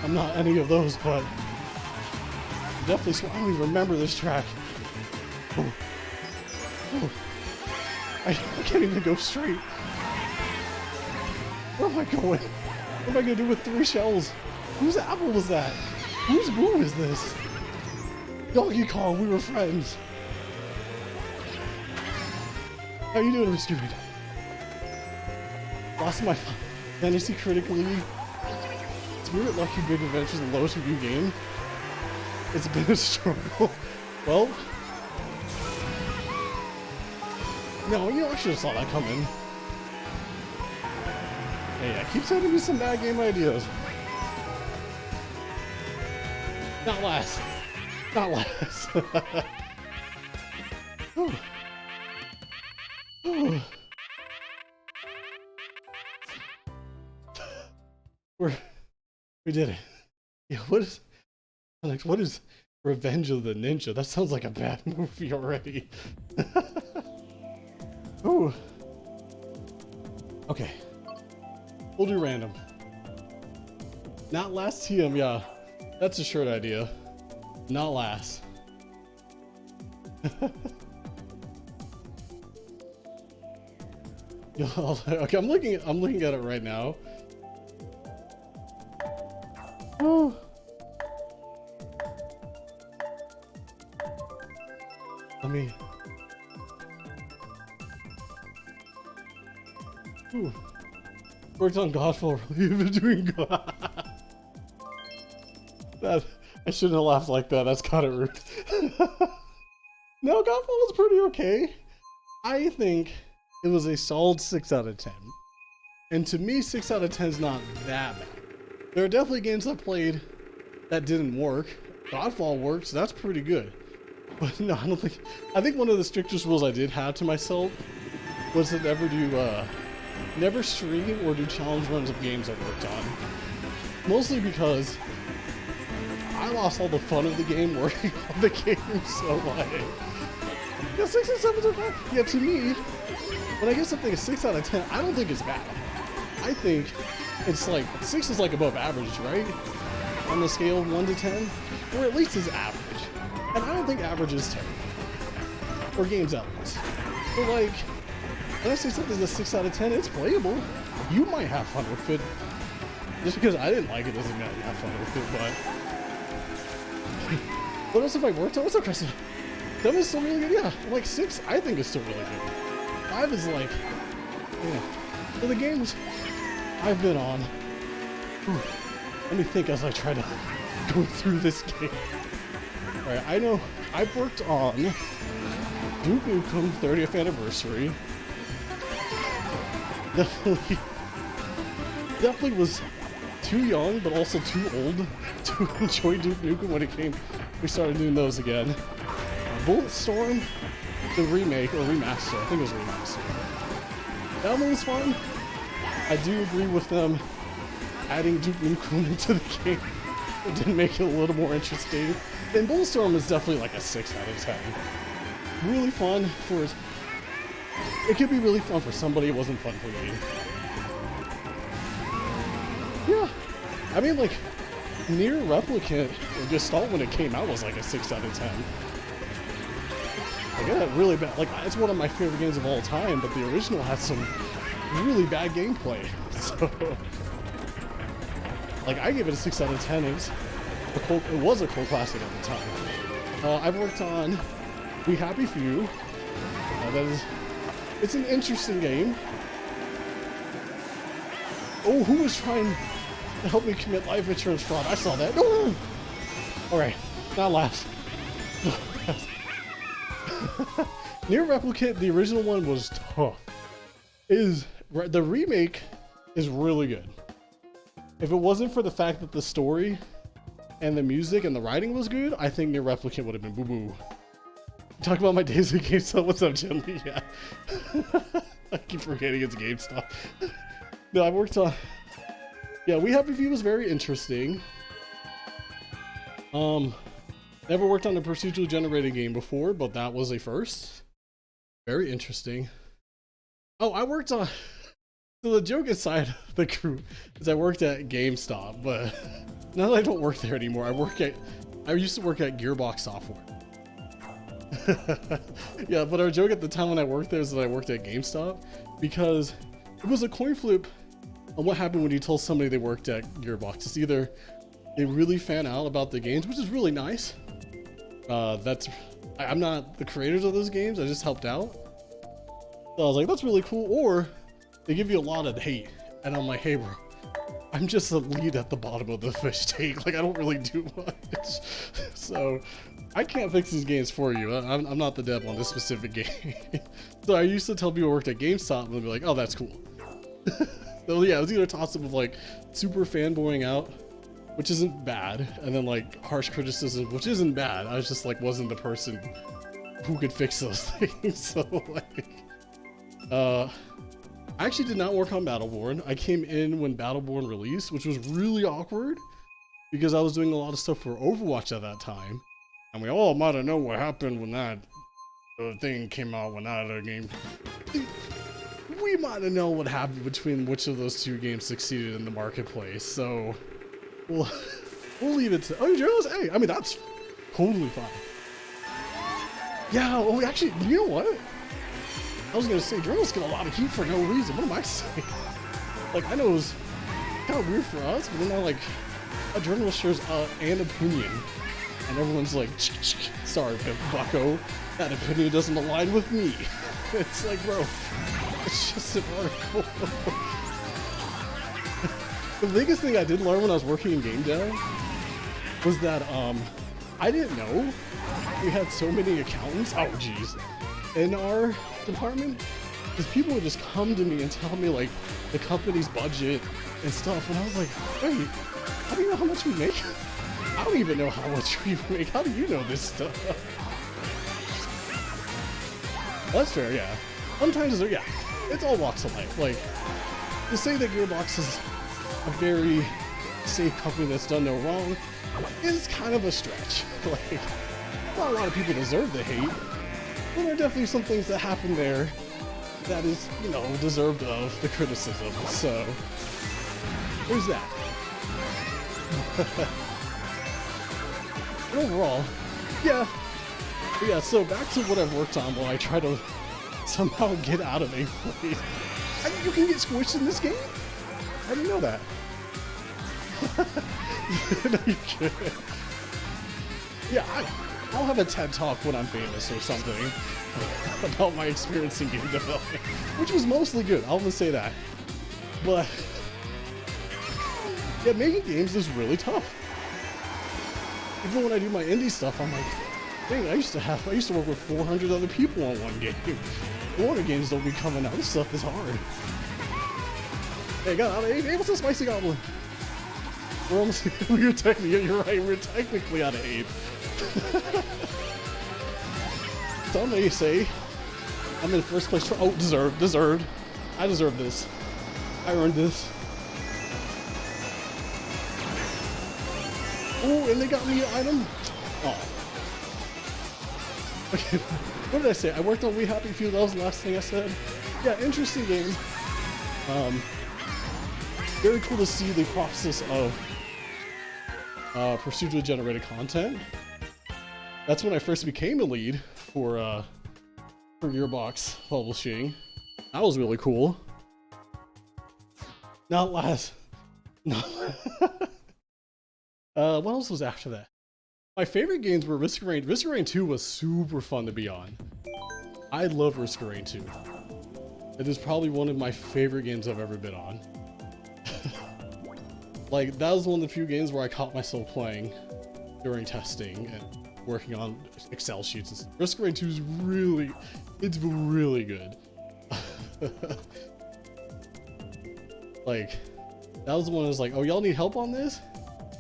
I'm not any of those, but definitely. I don't even remember this track. Oh. Oh. I can't even go straight. Where am I going? What am I gonna do with 3 shells? Whose apple was that? Whose boom is this? Donkey Kong, we were friends. How you doing, Rescued? Lost my fantasy critically. Spirit Lucky Big Adventures, the lowest review game. It's been a struggle. Well, no, you know, I should have saw that coming. Hey, yeah, keep sending me some bad game ideas. Not last. Not last. We did it. Yeah, what is Alex, what is Revenge of the Ninja? That sounds like a bad movie already. Ooh. Okay. We'll do random. Not last TM, yeah. That's a shirt idea. Not last. Okay, I'm looking at it right now. Oh. Let me. Ooh. Worked on Godfall. You've been doing God. That I shouldn't have laughed like that. That's kind of rude. No, Godfall was pretty okay. I think it was a solid 6 out of 10. And to me, 6 out of 10 is not that bad. There are definitely games I played that didn't work. Godfall worked, so that's pretty good. But no, I don't think. I think one of the strictest rules I did have to myself was to never stream or do challenge runs of games I worked on. Mostly because I lost all the fun of the game working on the game, so like, yeah, 6 and 7 are bad. Yeah, to me, when I get something a 6 out of 10, I don't think it's bad. I think it's like 6 is like above average, right? On the scale of 1 to 10, or at least is average. And I don't think average is terrible, or games at least. But like, when I say something's a 6 out of 10, it's playable. You might have fun with it. Just because I didn't like it doesn't mean you have fun with it, but... What else have I worked on? What's up, Preston? 7 is still really good, yeah. Like 6, I think is still really good. 5 is like... Yeah. For the games I've been on... Whew, let me think as I try to go through this game. Alright, I know I've worked on Duke Nukem 30th Anniversary. Definitely was too young, but also too old to enjoy Duke Nukem when we started doing those again. Bulletstorm, the remake, or remaster, I think it was remaster. That one was fun. I do agree with them adding Duke Nukem into the game. It did make it a little more interesting. And Bulletstorm is definitely like a 6 out of 10. Really fun for... It could be really fun for somebody, it wasn't fun for me. Yeah, I mean like, Nier Replicant, or Gestalt when it came out was like a 6 out of 10. I got that really bad, like it's one of my favorite games of all time, but the original had some really bad gameplay, so... Like I gave it a 6 out of 10, it was a cult classic at the time. I've worked on We Happy Few, it's an interesting game. Oh, who was trying to help me commit life insurance fraud? I saw that. No! Alright, not last. Nier Replicant, the original one was tough. The remake is really good. If it wasn't for the fact that the story and the music and the writing was good, I think Nier Replicant would have been boo-boo. Talk about my days at GameStop. What's up, Gently? Yeah. I keep forgetting it's GameStop. No, I worked on... Yeah, We Happy Few was very interesting. Never worked on a procedurally generated game before, but that was a first. Very interesting. Oh, I worked on... So the joke inside of the group is I worked at GameStop, but now that I don't work there anymore, I used to work at Gearbox Software. Yeah, but our joke at the time when I worked there is that I worked at GameStop because it was a coin flip on what happened when you told somebody they worked at Gearbox. It's either they really fan out about the games, which is really nice. I'm not the creators of those games, I just helped out. So I was like, that's really cool. Or they give you a lot of hate, and I'm like, hey bro, I'm just a lead at the bottom of the fish tank. Like, I don't really do much. So I can't fix these games for you. I'm not the dev on this specific game. So I used to tell people who worked at GameStop and they'd be like, oh, that's cool. So yeah, it was either a toss-up of like super fanboying out, which isn't bad, and then like harsh criticism, which isn't bad. I was just like, wasn't the person who could fix those things. So like, I actually did not work on Battleborn. I came in when Battleborn released, which was really awkward because I was doing a lot of stuff for Overwatch at that time. And we all might have known what happened when that thing came out, when that other game. We might have known what happened between which of those two games succeeded in the marketplace. So we'll leave it to, oh, Joe's, hey, I mean, that's totally fine. Yeah, well, actually, you know what? I was gonna say, journalists get a lot of heat for no reason. What am I saying? Like, I know it was kind of weird for us, but then like, a journalist shares an opinion, and everyone's like, sorry, bucko, that opinion doesn't align with me. It's like, bro, it's just an article. The biggest thing I did learn when I was working in game dev was that I didn't know we had so many accountants, oh geez, in our department, because people would just come to me and tell me like the company's budget and stuff, and I was like, wait, how do you know how much we make? I don't even know how much we make. How do you know this stuff? That's fair, yeah. Sometimes, yeah, it's all walks of life. Like, to say that Gearbox is a very safe company that's done no wrong is kind of a stretch. Like, not a lot of people deserve the hate, but there are definitely some things that happen there that is, you know, deserved of the criticism. So, there's that. But overall, yeah. But yeah, so back to what I've worked on while I try to somehow get out of a place. You can get squished in this game? I didn't know that. No, you can't. Yeah, I'll have a TED Talk when I'm famous or something about my experience in game development, which was mostly good, I'll just say that. But yeah, making games is really tough. Even when I do my indie stuff, I'm like, dang, I used to work with 400 other people on one game. No wonder games don't be coming out. This stuff is hard. Hey, got out of 8. Hey, what's a spicy goblin? We're almost, you're right, we're technically out of 8. Some may say I'm in first place. Oh, deserved. I deserve this. I earned this. Oh, and they got me an item. Oh. Okay, what did I say? I worked on We Happy Few. That was the last thing I said. Yeah, interesting game. Very cool to see the process of procedurally generated content. That's when I first became a lead for Gearbox Publishing. That was really cool. Not last. Not. What else was after that? My favorite games were Risk of Rain. Risk of Rain 2 was super fun to be on. I love Risk of Rain 2. It is probably one of my favorite games I've ever been on. Like, that was one of the few games where I caught myself playing during testing and working on Excel sheets and stuff. Risk of Rain 2 is really, it's really good. Like, that was the one that was like, oh, y'all need help on this?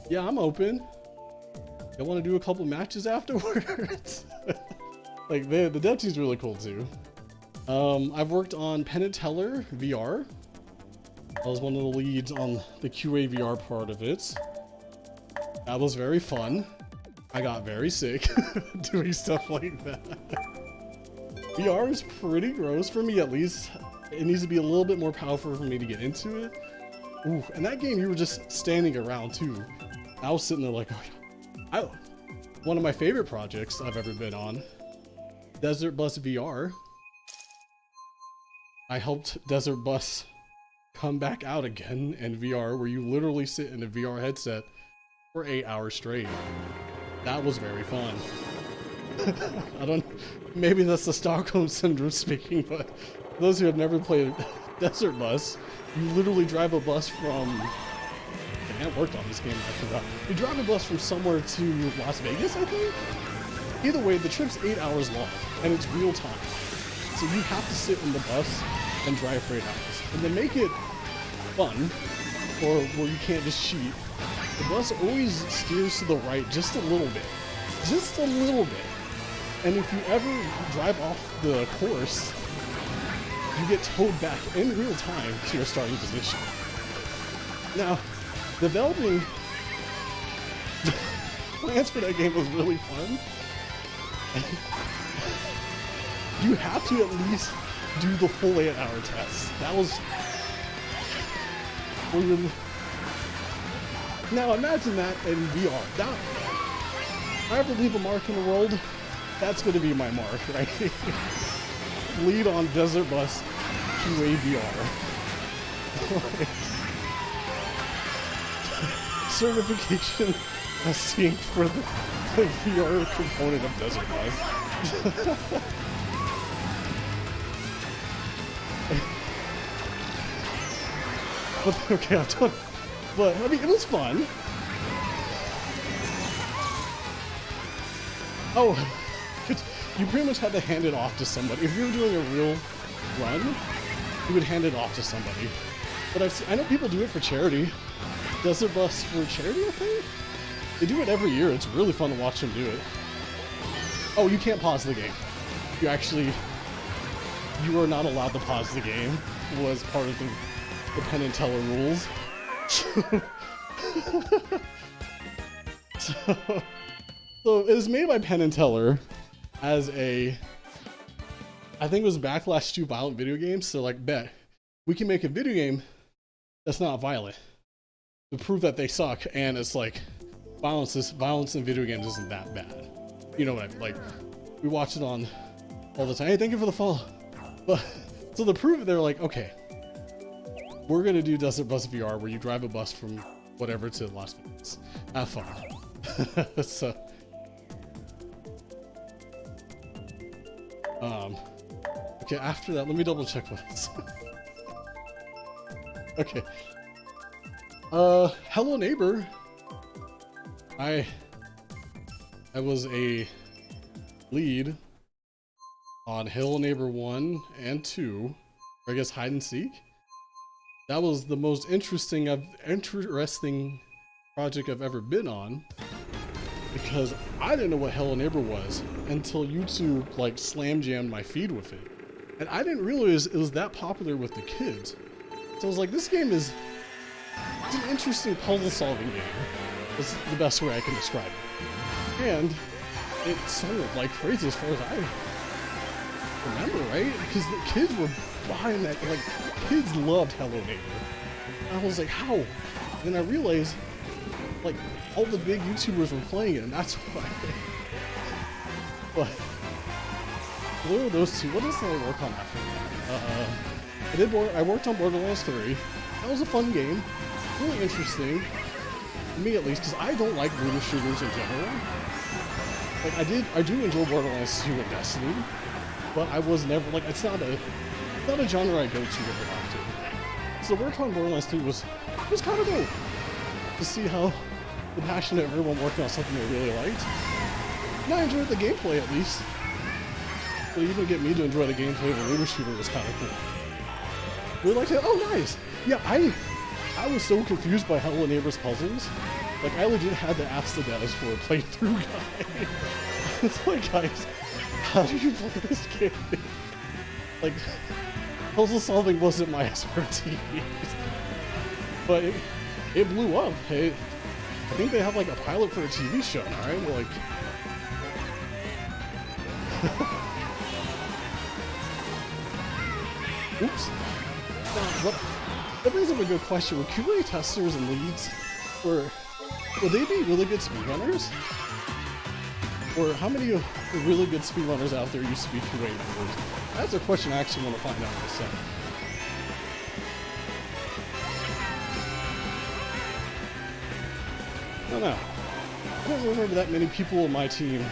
Yeah, I'm open. Y'all want to do a couple matches afterwards? Like, the dev team's really cool too. I've worked on Penn and Teller VR. I was one of the leads on the QA VR part of it. That was very fun. I got very sick doing stuff like that. VR is pretty gross for me, at least. It needs to be a little bit more powerful for me to get into it. Ooh, and that game, you were just standing around too. I was sitting there like, oh, one of my favorite projects I've ever been on, Desert Bus VR. I helped Desert Bus come back out again in VR, where you literally sit in a VR headset for 8 hours straight. That was very fun. I don't, maybe that's the Stockholm Syndrome speaking, but for those who have never played Desert Bus, you literally drive a bus from, I haven't worked on this game, I forgot. You drive a bus from somewhere to Las Vegas, I think? Either way, the trip's 8 hours long, and it's real time. So you have to sit in the bus and drive for 8 hours. And to make it fun, or where you can't just cheat, the bus always steers to the right just a little bit. Just a little bit. And if you ever drive off the course, you get towed back in real time to your starting position. Now, developing plans for that game was really fun. You have to at least do the full 8-hour test. That was... Now imagine that in VR. That, if I ever leave a mark in the world, that's going to be my mark, right? Lead on Desert Bus QA VR. Certification as synced for the VR component of Desert Bus. But, okay, I'm done. But, I mean, it was fun. Oh, you pretty much had to hand it off to somebody. If you were doing a real run, you would hand it off to somebody. But I know people do it for charity. Desert Bus for charity, I think? They do it every year. It's really fun to watch them do it. Oh, you can't pause the game. You are not allowed to pause the game. It was part of the Penn and Teller rules. So it was made by Penn and Teller as a, I think it was backlash to violent video games. So like, bet we can make a video game that's not violent to prove that they suck, and it's like violence in video games isn't that bad. You know what I mean? Like, we watch it on all the time. Hey, thank you for the follow. But so to prove it, they're like, okay, we're gonna do Desert Bus VR where you drive a bus from whatever to Las Vegas. Have fun. So, okay, after that, let me double check what it's. Okay. Hello Neighbor. I was a lead on Hello Neighbor 1 and 2, or I guess Hide and Seek. That was the most interesting project I've ever been on, because I didn't know what Hello Neighbor was until YouTube like slam jammed my feed with it. And I didn't realize it was that popular with the kids. So I was like, this game is it's an interesting puzzle solving game. That's the best way I can describe it. And it sold like crazy as far as I remember, right? Because the kids were buying that, like, kids loved Hello Neighbor. And I was like, how? And then I realized, like, all the big YouTubers were playing it, and that's why. But what were those two? What else did I work on after that? I worked on Borderlands 3. That was a fun game. Really interesting. For me at least, because I don't like looter shooters in general. Like, I do enjoy Borderlands 2 and Destiny, but I was never, like, it's not a genre I go to very often. So work on Borderlands 3 was kind of dope. To see how the passion of everyone working on something they really liked. And I enjoyed the gameplay at least. But even get me to enjoy the gameplay of a looter shooter was kind of cool. Really liked it. Oh, nice. Yeah, I was so confused by Hello Neighbor's puzzles. Like, I legit had to ask the guys for a playthrough guide. It's like, guys, how do you play this game? Like, puzzle solving wasn't my expertise. But it blew up. I think they have like a pilot for a TV show now, right? Well, like, oops. That brings up a good question. Were QA testers and leads, would they be really good speedrunners? Or how many of the really good speedrunners out there used to be QA members? That's a question I actually want to find out myself. I don't know. I don't remember that many people on my team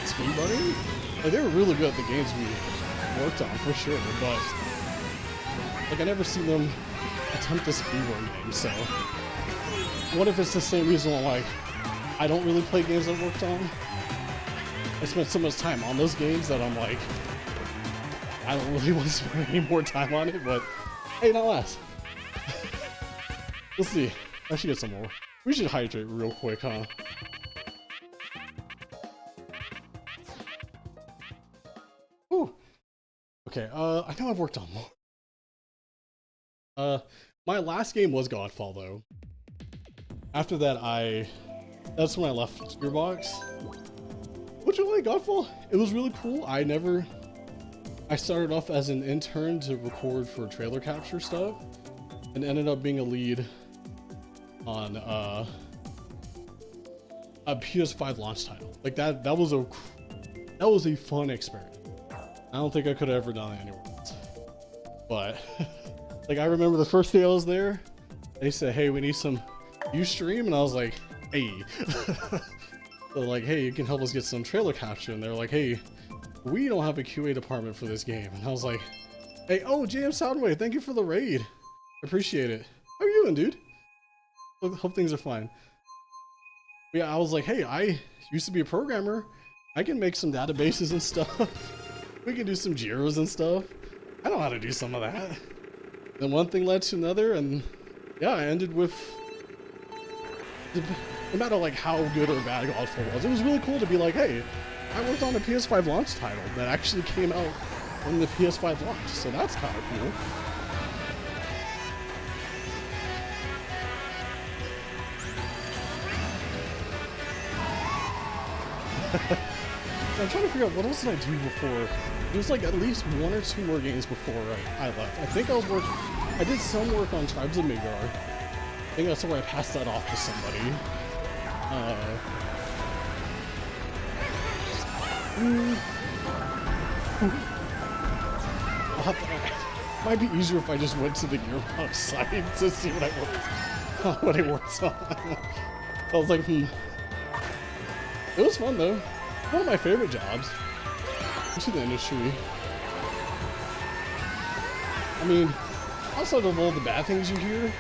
speedrunning. Like, they were really good at the games we worked on, for sure, but like, I never seen them attempt a speedrun game, so what if it's the same reason why, like, I don't really play games I worked on? I spent so much time on those games that I'm like, I don't really want to spend any more time on it, but hey, not last. We'll see. I should get some more. We should hydrate real quick, huh? Ooh. Okay, I know I've worked on more. My last game was Godfall, though. After that, that's when I left Gearbox. What'd you like, Godfall? It was really cool. I started off as an intern to record for trailer capture stuff, and ended up being a lead on a PS5 launch title. Like that was a fun experience. I don't think I could have ever done it anywhere else. But like, I remember the first day I was there, they said, "Hey, we need some Ustream," and I was like, "Hey." They're like, "Hey, you can help us get some trailer capture," and they're like, "Hey, we don't have a QA department for this game." And I was like, "Hey, oh, JM Soundwave, thank you for the raid. Appreciate it. How are you doing, dude? Hope things are fine." But yeah, I was like, "Hey, I used to be a programmer. I can make some databases and stuff. We can do some Jiras and stuff. I know how to do some of that." Then one thing led to another, and yeah, I ended with, no matter like how good or bad Godfall was, it was really cool to be like, "Hey, I worked on a PS5 launch title that actually came out when the PS5 launched," so that's kind of cool. I'm trying to figure out what else did I do before. It was like at least 1 or 2 more games before I left. I think I did some work on Tribes of Midgar. I think that's where I passed that off to somebody. Might be easier if I just went to the Gearbox site to see what I worked on. I was like, It was fun though. One of my favorite jobs into the industry. I mean, outside of all the bad things you hear,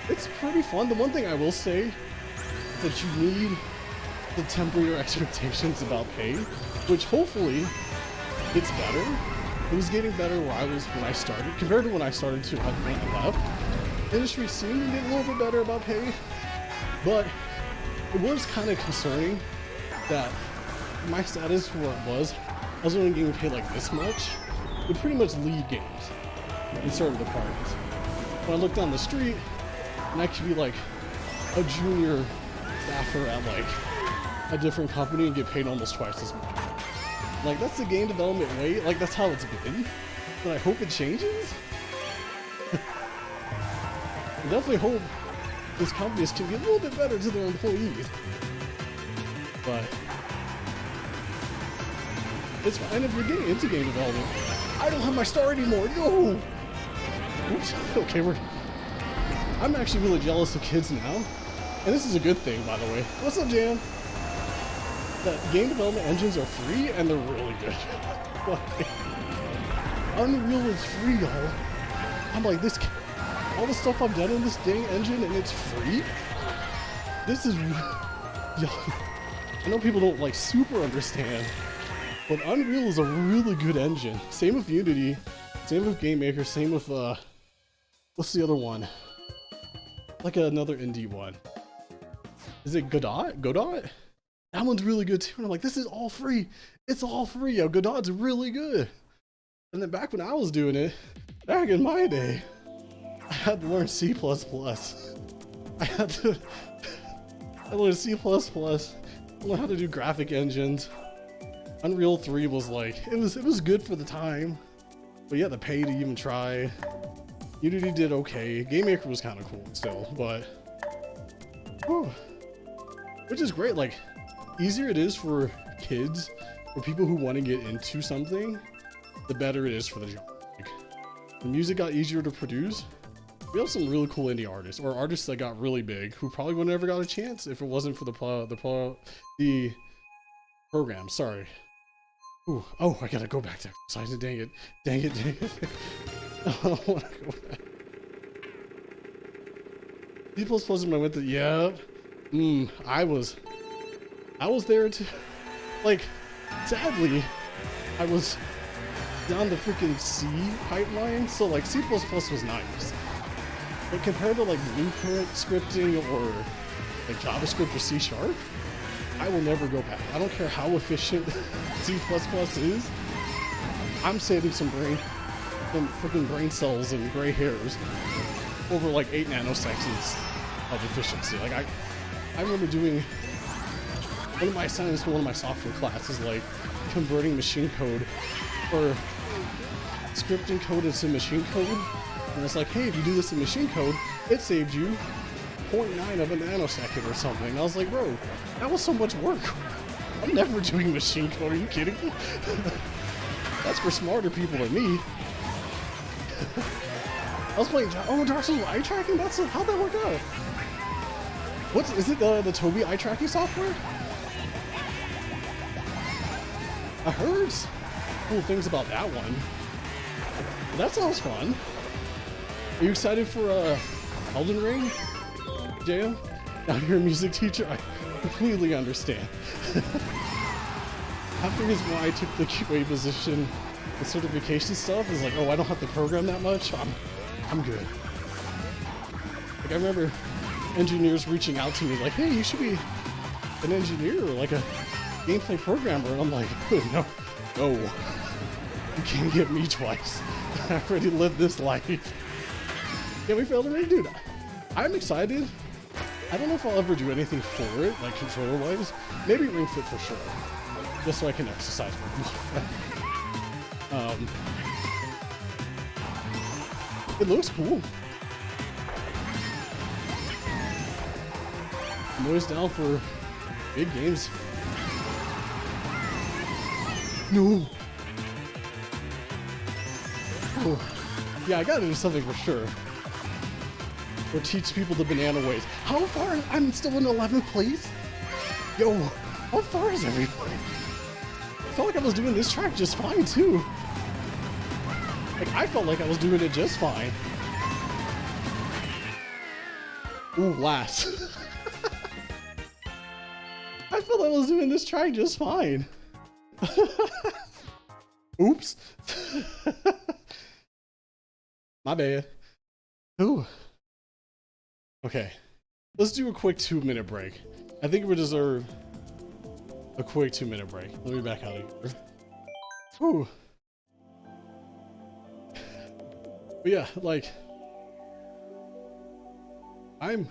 it's pretty fun. The one thing I will say is that you need to temper your expectations about pay, which hopefully gets better. It was getting better where I was when I started, compared to when I started to when I left. The industry seemed to get a little bit better about pay, but it was kind of concerning that my status for what it was, I was only getting paid like this much, would pretty much lead games in certain departments. When I look down the street, and I could be like a junior staffer at like a different company and get paid almost twice as much. Like, that's the game development way, like that's how it's been, but I hope it changes. I definitely hope these companies can be a little bit better to their employees. But it's fine if you're getting into game development. I don't have my star anymore, no! Oops, okay, I'm actually really jealous of kids now. And this is a good thing, by the way. What's up, Jan? That game development engines are free and they're really good. Unreal is free, y'all. I'm like, all the stuff I've done in this dang engine and it's free? This is, y'all, I know people don't like super understand, but Unreal is a really good engine. Same with Unity, same with Game Maker, same with, what's the other one? Like another indie one. Is it Godot? Godot? That one's really good too. And I'm like, this is all free. It's all free, yo. Godot's really good. And then back when I was doing it, back in my day, I had to learn C++. I learned C++, I learned how to do graphic engines. Unreal 3 was like, it was good for the time, but you had to pay to even try. Unity did okay. Game Maker was kind of cool still, but whew, which is great. Like, easier it is for kids, for people who want to get into something, the better it is for the job. Like, the music got easier to produce. We have some really cool indie artists, or artists that got really big, who probably would never got a chance if it wasn't for the program. Sorry. Ooh, oh, I gotta go back to exercising. Dang it! Dang it! Dang it! I don't wanna go back. People supposed to went to I was there too. Like, sadly, I was down the freaking C pipeline, so like C++ was nice. But compared to like Blueprint scripting or like JavaScript or C#, I will never go back. I don't care how efficient C++ is. I'm saving some freaking brain cells and gray hairs over like 8 nanoseconds of efficiency. Like I remember doing one of my assignments for one of my software classes, like converting machine code or scripting code into machine code. And it's like, hey, if you do this in machine code, it saved you 0.9 of a nanosecond or something. And I was like, bro, that was so much work. I'm never doing machine code. Are you kidding me? That's for smarter people than me. I was playing Dark Souls eye tracking? How'd that work out? Is it the Tobii eye tracking software? I heard cool things about that one. That sounds fun. Are you excited for Elden Ring, JM? Now you're a music teacher, I completely understand. Half the reason why I took the QA position, the certification stuff, is like, oh, I don't have to program that much. I'm good. Like I remember engineers reaching out to me like, hey, you should be an engineer or like a gameplay programmer, and I'm like, no, you can't get me twice. I already lived this life. Yeah, we failed already, dude. I'm excited. I don't know if I'll ever do anything for it, like controller-wise. Maybe Ring Fit for sure, just so I can exercise more. It looks cool. I'm always down for big games. No. Oh. Yeah, I gotta do something for sure. Or teach people the banana ways. How far? I'm still in 11th place? Yo, how far is everybody? I felt like I was doing this track just fine too. Like, I felt like I was doing it just fine. Ooh, last. I felt like I was doing this track just fine. Oops. My bad. Ooh. Okay. Let's do a quick 2-minute break. I think we deserve a quick 2-minute break. Let me back out of here. Whew. But yeah, like, I'm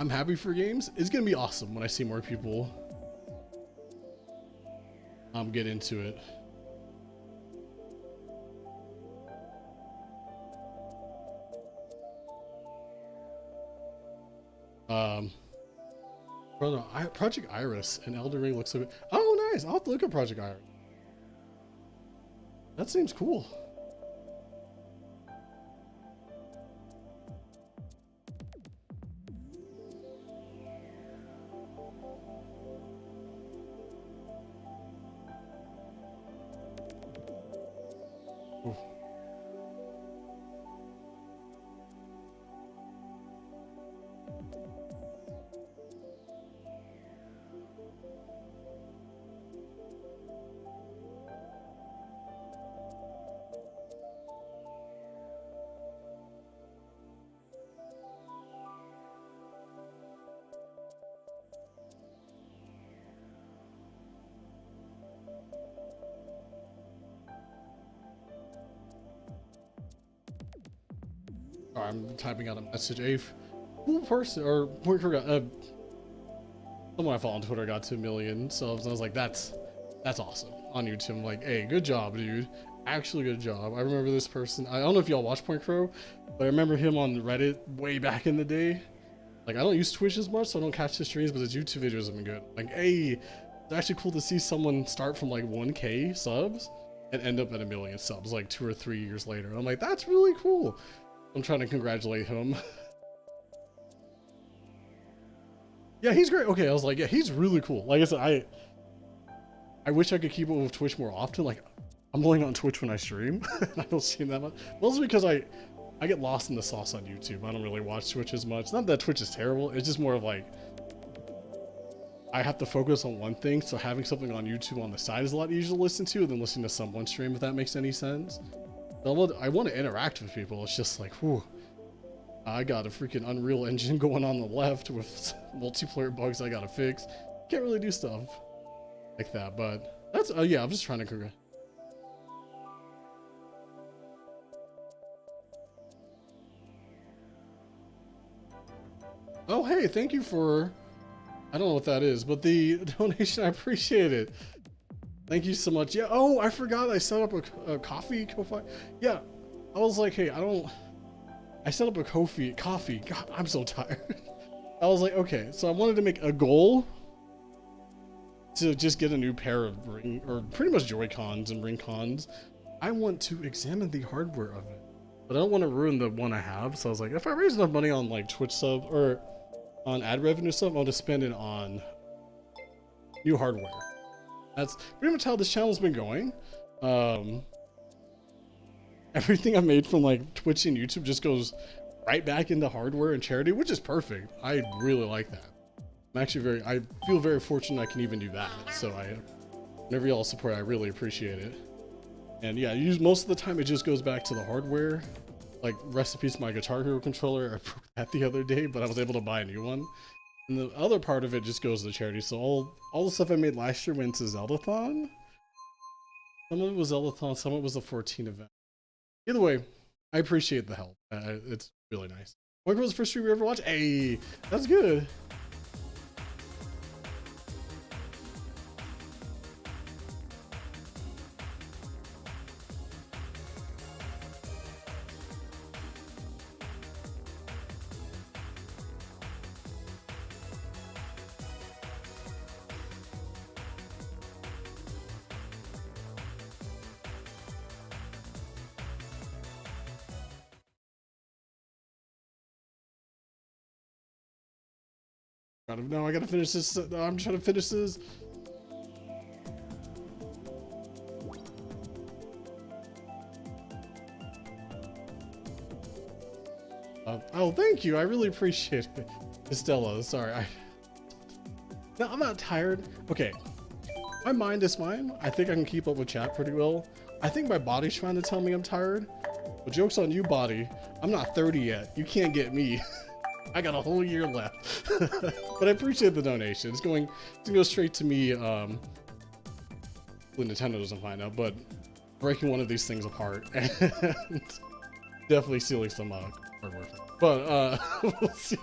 happy for games. It's gonna be awesome when I see more people get into it. Project Iris and Elden Ring looks so good. Oh, nice. I'll have to look at Project Iris. That seems cool. Oof. Sorry, I'm typing out a message. A cool person, or someone I follow on Twitter got 2 million subs, and I was like, that's awesome on YouTube. I'm like, hey, good job, dude. Actually, good job. I remember this person. I don't know if y'all watch Point Crow, but I remember him on Reddit way back in the day. Like, I don't use Twitch as much, so I don't catch his streams, but his YouTube videos have been good. Like, hey, it's actually cool to see someone start from like 1K subs and end up at 1 million subs like 2 or 3 years later. And I'm like, that's really cool. I'm trying to congratulate him. Yeah, he's great. Okay, I was like, yeah, he's really cool. Like I said, I wish I could keep up with Twitch more often. Like, I'm only on Twitch when I stream. I don't stream that much. Mostly because I get lost in the sauce on YouTube. I don't really watch Twitch as much. Not that Twitch is terrible. It's just more of like, I have to focus on one thing. So having something on YouTube on the side is a lot easier to listen to than listening to someone stream, if that makes any sense. I want to interact with people. It's just like, whew. I got a freaking Unreal Engine going on the left with multiplayer bugs I gotta fix. Can't really do stuff like that, but that's, yeah, I'm just trying to Oh, hey, thank you for, I don't know what that is, but the donation, I appreciate it. Thank you so much. Yeah, oh, I forgot I set up a coffee Ko-Fi. Yeah, I was like, hey, I set up a coffee. God, I'm so tired. I was like, okay, so I wanted to make a goal to just get a new pair of ring, or pretty much Joy-Cons and ring cons. I want to examine the hardware of it, but I don't want to ruin the one I have. So I was like, if I raise enough money on like Twitch sub or on ad revenue stuff, I'll just spend it on new hardware. That's pretty much how this channel's been going. Everything I made from like Twitch and YouTube just goes right back into hardware and charity, which is perfect. I really like that. I'm actually I feel very fortunate I can even do that. So whenever y'all support, I really appreciate it. And yeah, most of the time it just goes back to the hardware. Like, rest in peace, my Guitar Hero controller. I broke that the other day, but I was able to buy a new one. And the other part of it just goes to charity. So all the stuff I made last year went to Zeldathon. Some of it was Zeldathon, some of it was the 14 event. Either way, I appreciate the help. It's really nice. What was the first stream you ever watched? Hey, that's good. No, I gotta finish this. No, I'm trying to finish this. Oh, thank you. I really appreciate it. Estella, sorry. No, I'm not tired. Okay. My mind is fine. I think I can keep up with chat pretty well. I think my body's trying to tell me I'm tired. But joke's on you, body. I'm not 30 yet. You can't get me. I got a whole year left. But I appreciate the donation. It's going to go straight to me. When Nintendo doesn't find out, but breaking one of these things apart and definitely stealing some hardware. But we'll see.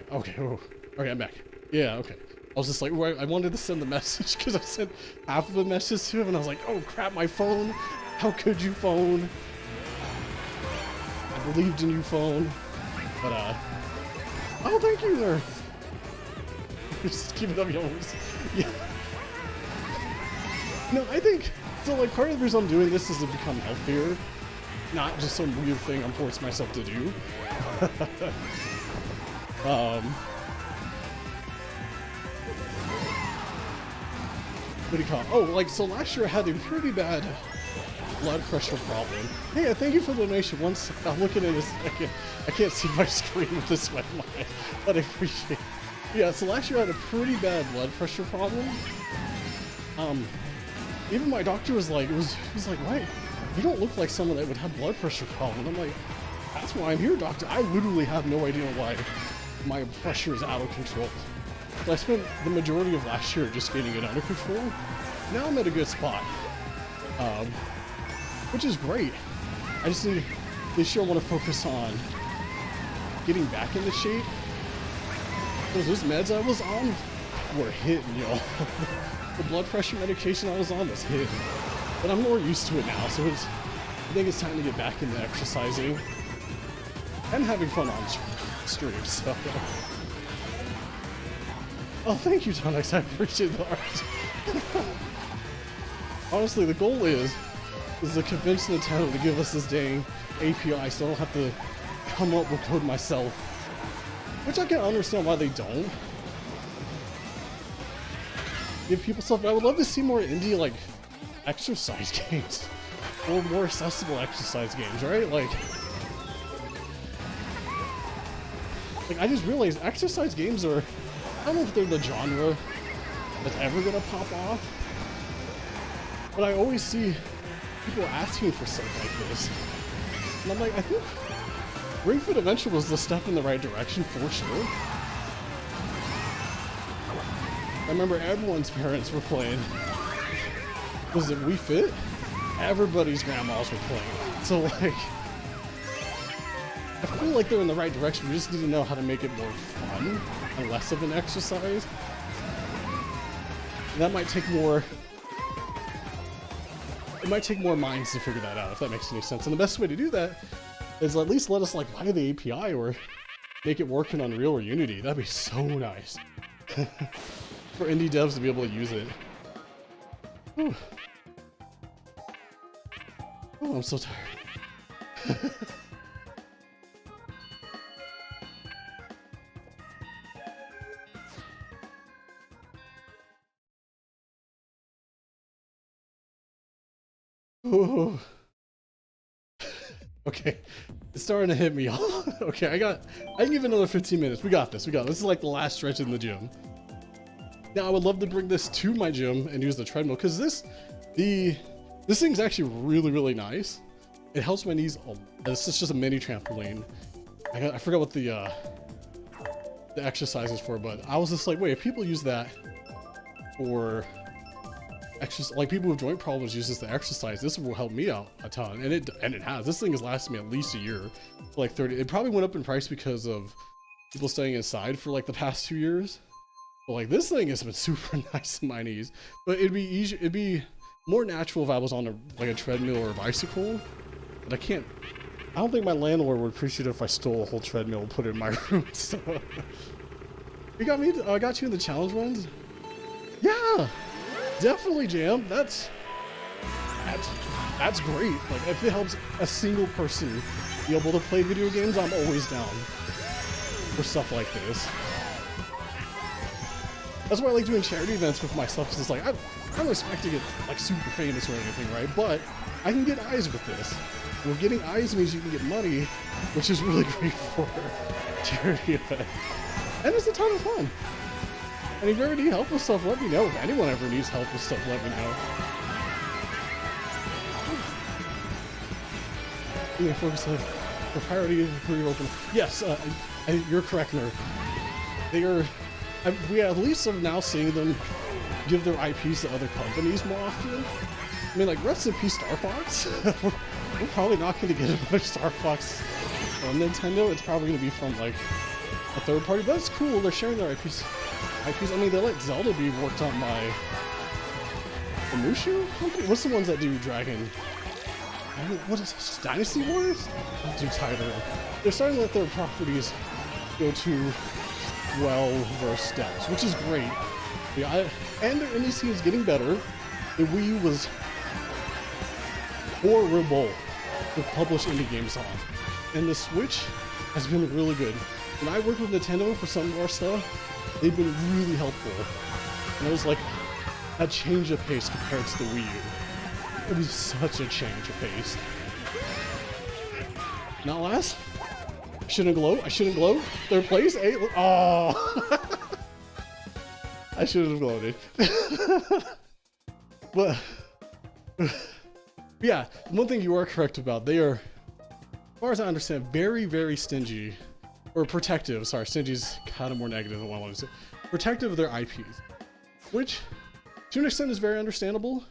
Okay, I'm back. Yeah, okay. I was just like, I wanted to send the message because I sent half of a message to him and I was like, oh crap, my phone. How could you phone? I believed in you, phone. But, oh, thank you, nerd. Just keep it up, yours. Yeah. No, I think, so like part of the reason I'm doing this is to become healthier. Not just some weird thing I'm forcing myself to do. What do you call it? Oh, like, so last year I had a pretty bad blood pressure problem. Hey, thank you for the donation. Once I'm looking at this, I can't see my screen with this wet line, but I appreciate it. Yeah, so last year I had a pretty bad blood pressure problem. Even my doctor was like, he was like, why? You don't look like someone that would have blood pressure problem. I'm like, that's why I'm here, doctor. I literally have no idea why my pressure is out of control. So I spent the majority of last year just getting it under control. Now I'm at a good spot, which is great. I just need, this year I want to focus on getting back into shape. Because those meds I was on were hitting, y'all. The blood pressure medication I was on was hitting. but I'm more used to it now, so I think it's time to get back into exercising and having fun on stream, so. Oh, thank you, Tonix, I appreciate the art. Honestly, the goal is to convince Nintendo to give us this dang API so I don't have to come up with code myself. Which I can understand why they don't. Give people stuff. I would love to see more indie, like, exercise games. Or more accessible exercise games, right? Like, I just realized exercise games are, I don't know if they're the genre that's ever gonna pop off, but I always see people asking for stuff like this. And I'm like, I think Ring Fit Adventure was the step in the right direction for sure. I remember everyone's parents were playing. Was it Wii Fit? Everybody's grandmas were playing. So like, I feel like they're in the right direction. We just need to know how to make it more fun and less of an exercise. And that might take more. It might take more minds to figure that out, if that makes any sense. And the best way to do that is at least let us like buy the API or make it work in Unreal or Unity. That'd be so nice for indie devs to be able to use it. Whew. Oh, I'm so tired. Oh. Okay, it's starting to hit me. Okay, I can give another 15 minutes. We got this. This is like the last stretch in the gym. Now I would love to bring this to my gym and use the treadmill because this thing's actually really nice. It helps my knees. This is just a mini trampoline. I forgot what the exercise is for, but I was just like, wait, if people use that for exercise, like people with joint problems use this to exercise, this will help me out a ton, and it has. This thing has lasted me at least a year, like 30. It probably went up in price because of people staying inside for like the past 2 years. But like this thing has been super nice in my knees. But it'd be easy. It'd be more natural if I was on a treadmill or a bicycle. But I don't think my landlord would appreciate it if I stole a whole treadmill and put it in my room. So you got me. I got you in the challenge ones. Yeah. Definitely, Jam. That's great. Like, if it helps a single person be able to play video games, I'm always down for stuff like this. That's why I like doing charity events with myself, because it's like, I don't expect to get, like, super famous or anything, right? But I can get eyes with this. Well, getting eyes means you can get money, which is really great for a charity event. And it's a ton of fun. And if you ever need help with stuff, let me know. If anyone ever needs help with stuff, let me know. Yeah, focus on the priority of career open. Yes, you're correct, Nerd. They are. We at least are now seeing them give their IPs to other companies more often. I mean, like, rest in peace, Star Fox. We're probably not going to get a bunch of Star Fox from Nintendo. It's probably going to be from, like, a third party. But it's cool. They're sharing their IPs. I mean, they let Zelda be worked on by the Mushu company? What's the ones that do Dragon? What is this? Dynasty Wars? I'm too tired of it. They're starting to let their properties go to well-versed devs, which is great. Yeah, and their indie scene is getting better. The Wii U was horrible to publish indie games on, and the Switch has been really good. When I worked with Nintendo for some of our stuff, they've been really helpful. And it was like a change of pace compared to the Wii U. It was such a change of pace. Not last. I shouldn't glow. Third place. Oh. I should have gloated. But yeah, one thing you are correct about, they are, as far as I understand, very, very stingy. Or protective, sorry, stingy's kind of more negative than what I wanted to say. Protective of their IPs, which to an extent is very understandable.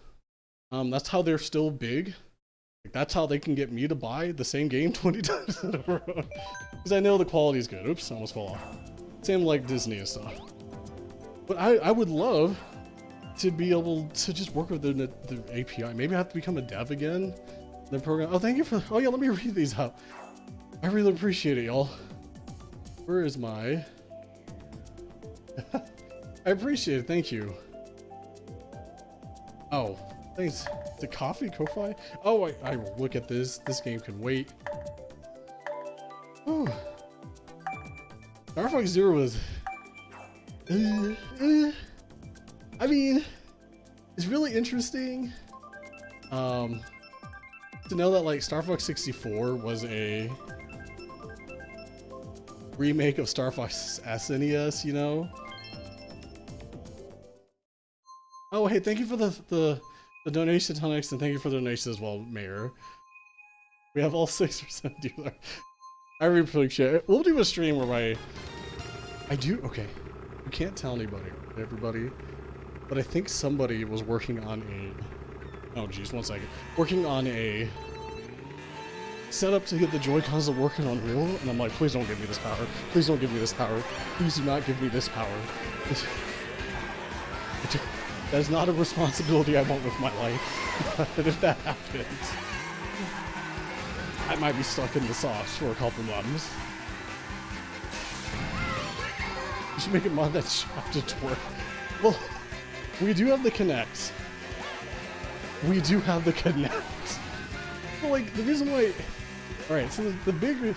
That's how they're still big. Like, that's how they can get me to buy the same game 20 times in a row. Because I know the quality is good. Oops, I almost fell off. Same like Disney and stuff. But I would love to be able to just work with the API. Maybe I have to become a dev again. The program. Oh, thank you for. Oh yeah, let me read these out. I really appreciate it, y'all. Where is my? I appreciate it. Thank you. Oh, thanks. The coffee, Ko-Fi? Oh, I will look at this. This game can wait. Oh. Star Fox Zero was. I mean, it's really interesting. To know that like Star Fox 64 was a remake of Star Fox SNES, you know? Oh, hey, thank you for the donation, Tonix, and thank you for the donation as well, Mayor. We have all 6% dealer. I really appreciate it. We'll do a stream where I do, okay. You can't tell anybody, everybody, but I think somebody was working on a, oh geez, 1 second. Working on a setup to get the Joy-Cons to work in Unreal, and I'm like, please don't give me this power. Please don't give me this power. Please do not give me this power. That is not a responsibility I want with my life. And if that happens, I might be stuck in the sauce for a couple months. You should make a mod that's shop to twerk. Well, we do have the Kinect. We do have the Kinect. But like, the reason why... Alright, so the big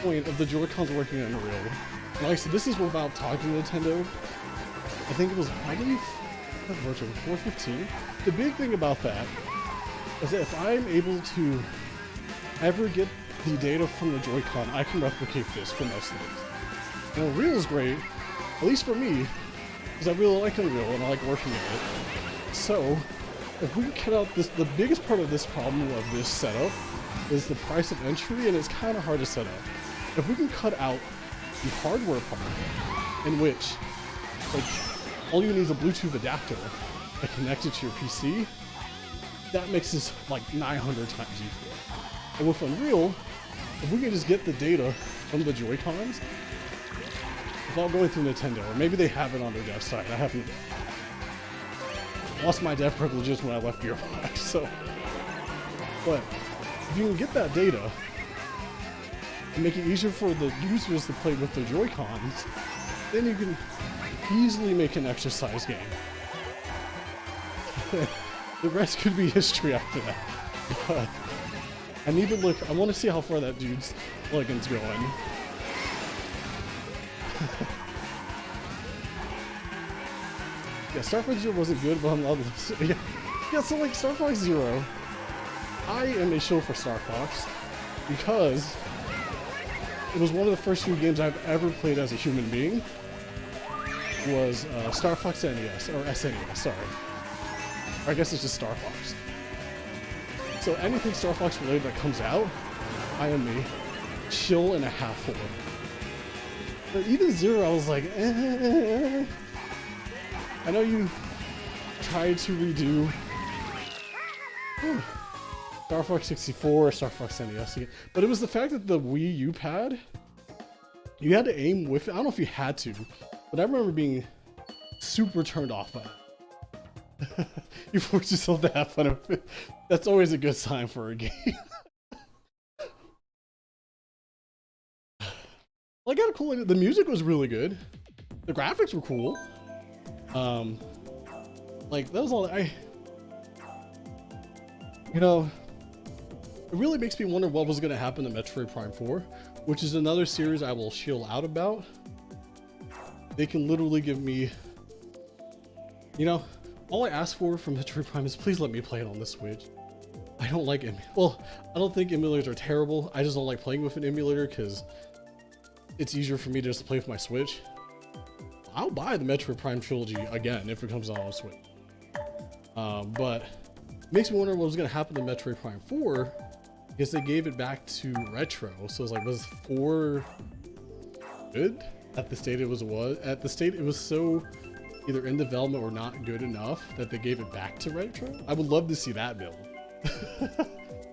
point of the Joy-Cons working on Unreal, and like I said, this is without talking to Nintendo. I think it was, I believe, virtual 415. The big thing about that is that if I'm able to ever get the data from the Joy-Con, I can replicate this for most things. And Unreal is great, at least for me, because I really like Unreal and I like working in it. So, if we can cut out this, the biggest part of this problem of this setup is the price of entry, and it's kind of hard to set up. If we can cut out the hardware part, in which, like, all you need is a Bluetooth adapter to connect it to your PC, that makes this like 900 times easier. And with Unreal, if we can just get the data from the Joy-Cons without going through Nintendo, or maybe they have it on their dev site. I haven't lost my dev privileges when I left Gearbox, so. But if you can get that data and make it easier for the users to play with the Joy-Cons, then you can easily make an exercise game. The rest could be history after that. But I need to look. I want to see how far that dude's plugin's going. Yeah, Star Fox Zero wasn't good, but I'm not. Yeah, so like Star Fox Zero, I am a shill for Star Fox because it was one of the first few games I've ever played as a human being. Was Star Fox NES, or SNES, sorry. Or I guess it's just Star Fox. So anything Star Fox related that comes out, I am a chill and a half for. But even Zero, I was like, eh. I know you tried to redo Star Fox 64 or Star Fox NES again, but it was the fact that the Wii U pad, you had to aim with it. I don't know if you had to, but I remember being super turned off by it. You force yourself to have fun of it. That's always a good sign for a game. Well, I got a cool. The music was really good. The graphics were cool. Like that was all you know, it really makes me wonder what was going to happen to Metroid Prime 4, which is another series I will chill out about. They can literally give me, you know, all I ask for from Metroid Prime is please let me play it on the Switch. I don't like well, I don't think emulators are terrible. I just don't like playing with an emulator because it's easier for me to just play with my Switch. I'll buy the Metroid Prime trilogy again if it comes out on Switch. But it makes me wonder what was going to happen to Metroid Prime 4 because they gave it back to Retro. So it's like, was 4 good at the state it was? At the state it was so either in development or not good enough that they gave it back to Retro? I would love to see that build.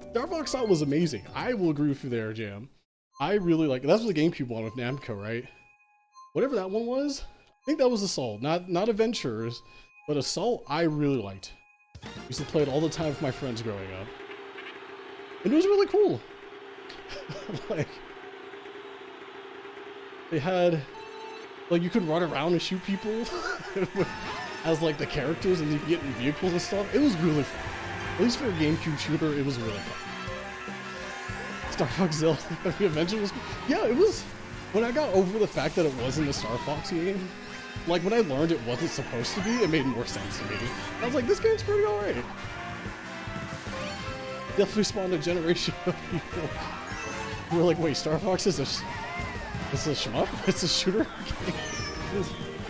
Star Fox Out was amazing. I will agree with you there, Jam. I really like, that's what the GameCube one with Namco, right? Whatever that one was, I think that was Assault, not Adventures, But Assault, I really liked. I used to play it all the time with my friends growing up. And it was really cool. Like, they had, like, you could run around and shoot people as, like, the characters, and you could get in vehicles and stuff. It was really fun. At least for a GameCube shooter, it was really fun. Star Fox Zero Adventure was, yeah, it was, when I got over the fact that it wasn't a Star Fox game, like, when I learned it wasn't supposed to be, it made more sense to me. I was like, this game's pretty alright. Definitely spawned a generation of people who were like, wait, Star Fox is a shmup? It's a shooter game?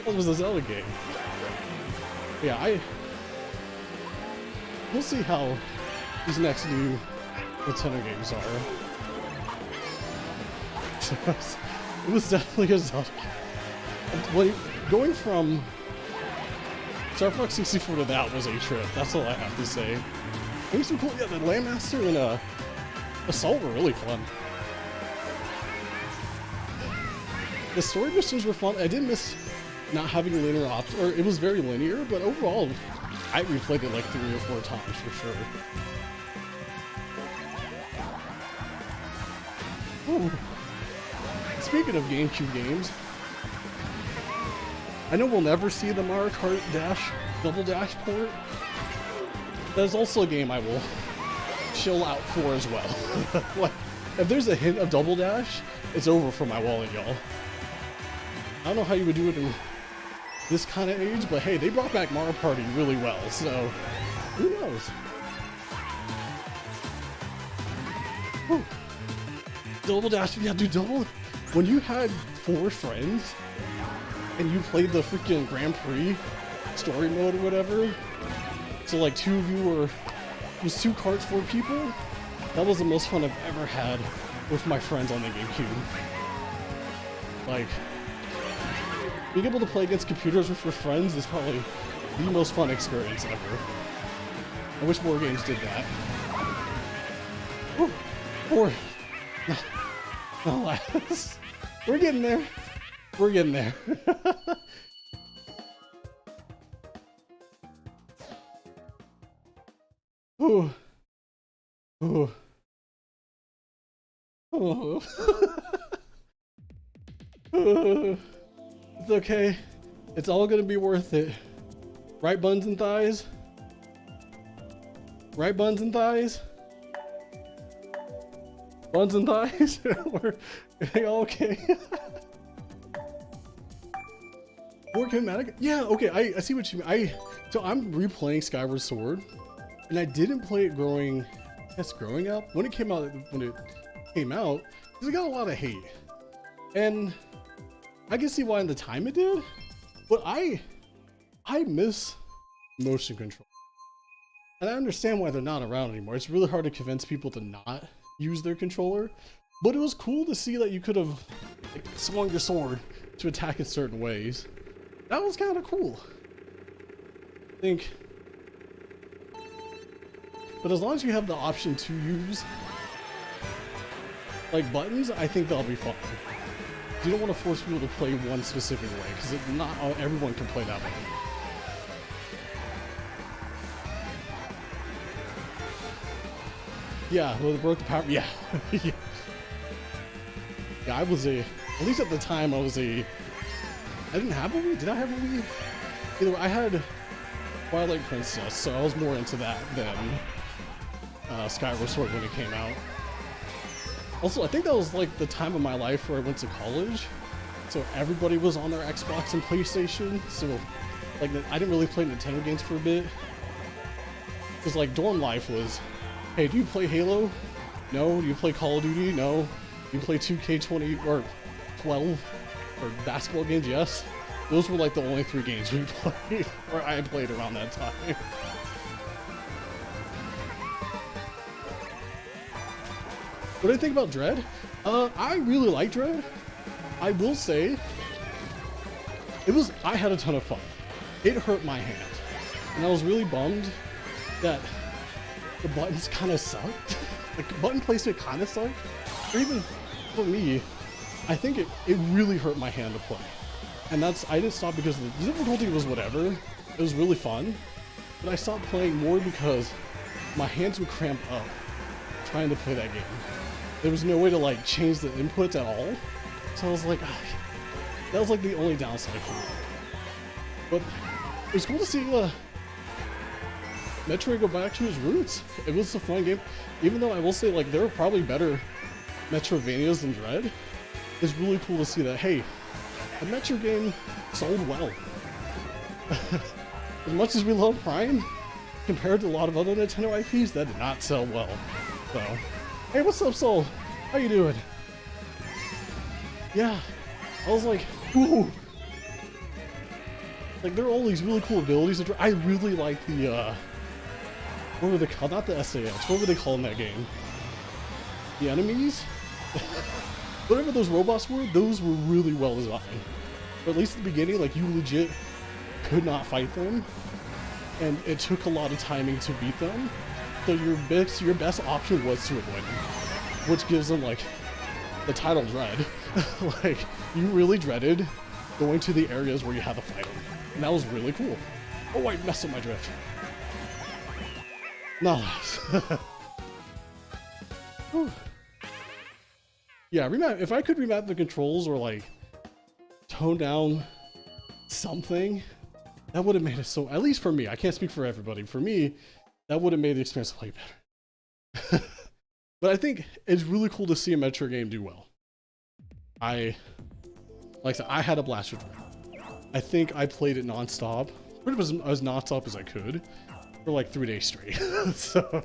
It was a Zelda game. Yeah, we'll see how these next new Nintendo games are. It was definitely a Zelda game. Going from Star Fox 64 to that was a trip. That's all I have to say. It was some cool. Yeah, the Landmaster and Assault were really fun. The story missions were fun. I did miss not having linear options, or it was very linear, but overall, I replayed it like 3 or 4 times for sure. Ooh. Speaking of GameCube games, I know we'll never see the Mario Kart Double Dash port. That is also a game I will chill out for as well. Like, if there's a hint of Double Dash, it's over for my wallet, y'all. I don't know how you would do it in this kind of age, but hey, they brought back Mario Party really well, so who knows? Whew. Double Dash, yeah, dude, when you had 4 friends and you played the freaking Grand Prix story mode or whatever, so like 2 of you were, it was 2 carts, 4 people, that was the most fun I've ever had with my friends on the GameCube. Like, being able to play against computers with your friends is probably the most fun experience ever. I wish more games did that. Whew. 4. No less. We're getting there. We're getting there. Ooh. Ooh. Oh. It's okay. It's all gonna be worth it. Right, buns and thighs? Right, buns and thighs? Buns and thighs? Are they all okay? More kinetic? Yeah, okay, I see what you mean. So I'm replaying Skyward Sword, and I didn't play it growing up. When it came out, because it got a lot of hate. And I can see why in the time it did, but I miss motion control. And I understand why they're not around anymore. It's really hard to convince people to not use their controller, but it was cool to see that you could have like, swung your sword to attack in certain ways. That was kind of cool, I think. But as long as you have the option to use like buttons, I think that'll be fun. You don't want to force people to play one specific way, because not everyone can play that way. Yeah, well, they broke the power. Yeah. Yeah, I was at least at the time, I didn't have a Wii. Did I have a Wii? Either way, I had Twilight Princess, so I was more into that than Skyward Sword when it came out. Also, I think that was like the time of my life where I went to college, so everybody was on their Xbox and PlayStation, so like I didn't really play Nintendo games for a bit. Because like dorm life was, hey, do you play Halo? No. Do you play Call of Duty? No. Do you play 2K20 or 12 or basketball games? Yes. Those were like the only 3 games we played, or I played around that time. What do I think about Dread? I really like Dread. I will say, I had a ton of fun. It hurt my hand. And I was really bummed that the buttons kind of sucked. Like, button placement kind of sucked. Or even for me, I think it really hurt my hand to play. And I didn't stop because the difficulty was whatever. It It was really fun, but I stopped playing more because my hands would cramp up trying to play that game. There was no way to like change the inputs at all, so I was like, that was like the only downside for me. But it was cool to see Metroid go back to his roots. It was a fun game, even though I will say like there were probably better Metroidvanias than Dread. It's really cool to see that, hey, the Metro game sold well. As much as we love Prime, compared to a lot of other Nintendo IPs, that did not sell well. So, hey, what's up, Soul? How you doing? Yeah, I was like, ooh. Like, there are all these really cool abilities. I really like the, what were they called? Not the SAS. What were they called in that game? The enemies? Whatever those robots were, those were really well designed. But at least at the beginning, like, you legit could not fight them. And it took a lot of timing to beat them. So your best option was to avoid them. Which gives them, like, the title Dread. Like, you really dreaded going to the areas where you had to fight them. And that was really cool. Oh, I messed up my drift. No. Yeah, if I could remap the controls or like tone down something, that would have made it so, at least for me, I can't speak for everybody. For me, that would have made the experience way better. But I think it's really cool to see a Metro game do well. Like I said, I had a blast with it. I think I played it non-stop, pretty much as non-stop as I could, for like 3 days straight. So.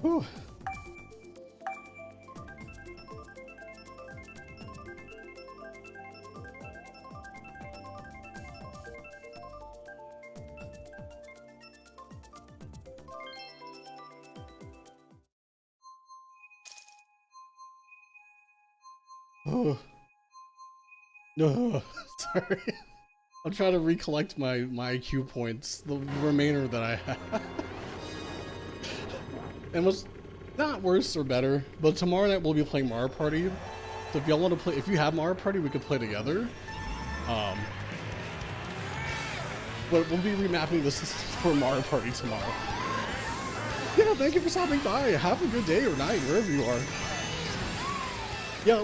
Whew. Oh. No, sorry. I'm trying to recollect my IQ points, the remainder that I have. And was not worse or better, but tomorrow night we'll be playing Mario Party. So if y'all want to play, if you have Mario Party, we could play together. But we'll be remapping this for Mario Party tomorrow. Yeah, thank you for stopping by. Have a good day or night, wherever you are. Yeah,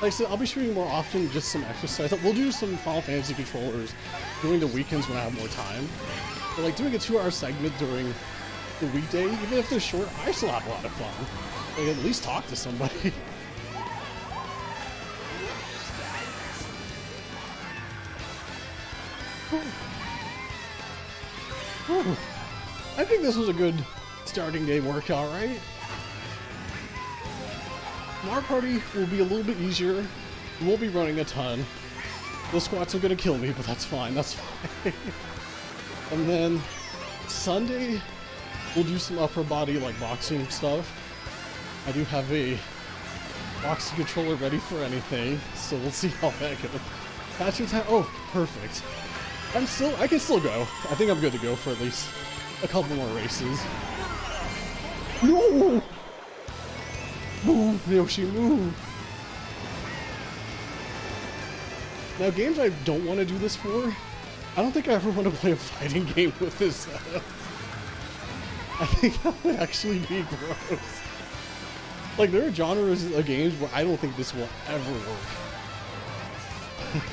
like I said, I'll be streaming more often, just some exercise. We'll do some Final Fantasy controllers during the weekends when I have more time. But like doing a 2-hour segment during the weekday, even if they're short, I still have a lot of fun. Like at least talk to somebody. I think this was a good starting day workout, right? Mario Party will be a little bit easier. We won't be running a ton. Those squats are gonna kill me, but that's fine. That's fine. And then Sunday, we'll do some upper body like boxing stuff. I do have a boxing controller ready for anything, so we'll see how that goes. Patching time. Oh, perfect. I can still go. I think I'm good to go for at least a couple more races. No! Move, Yoshi, move! Now, games I don't want to do this for, I don't think I ever want to play a fighting game with this setup. I think that would actually be gross. Like, there are genres of games where I don't think this will ever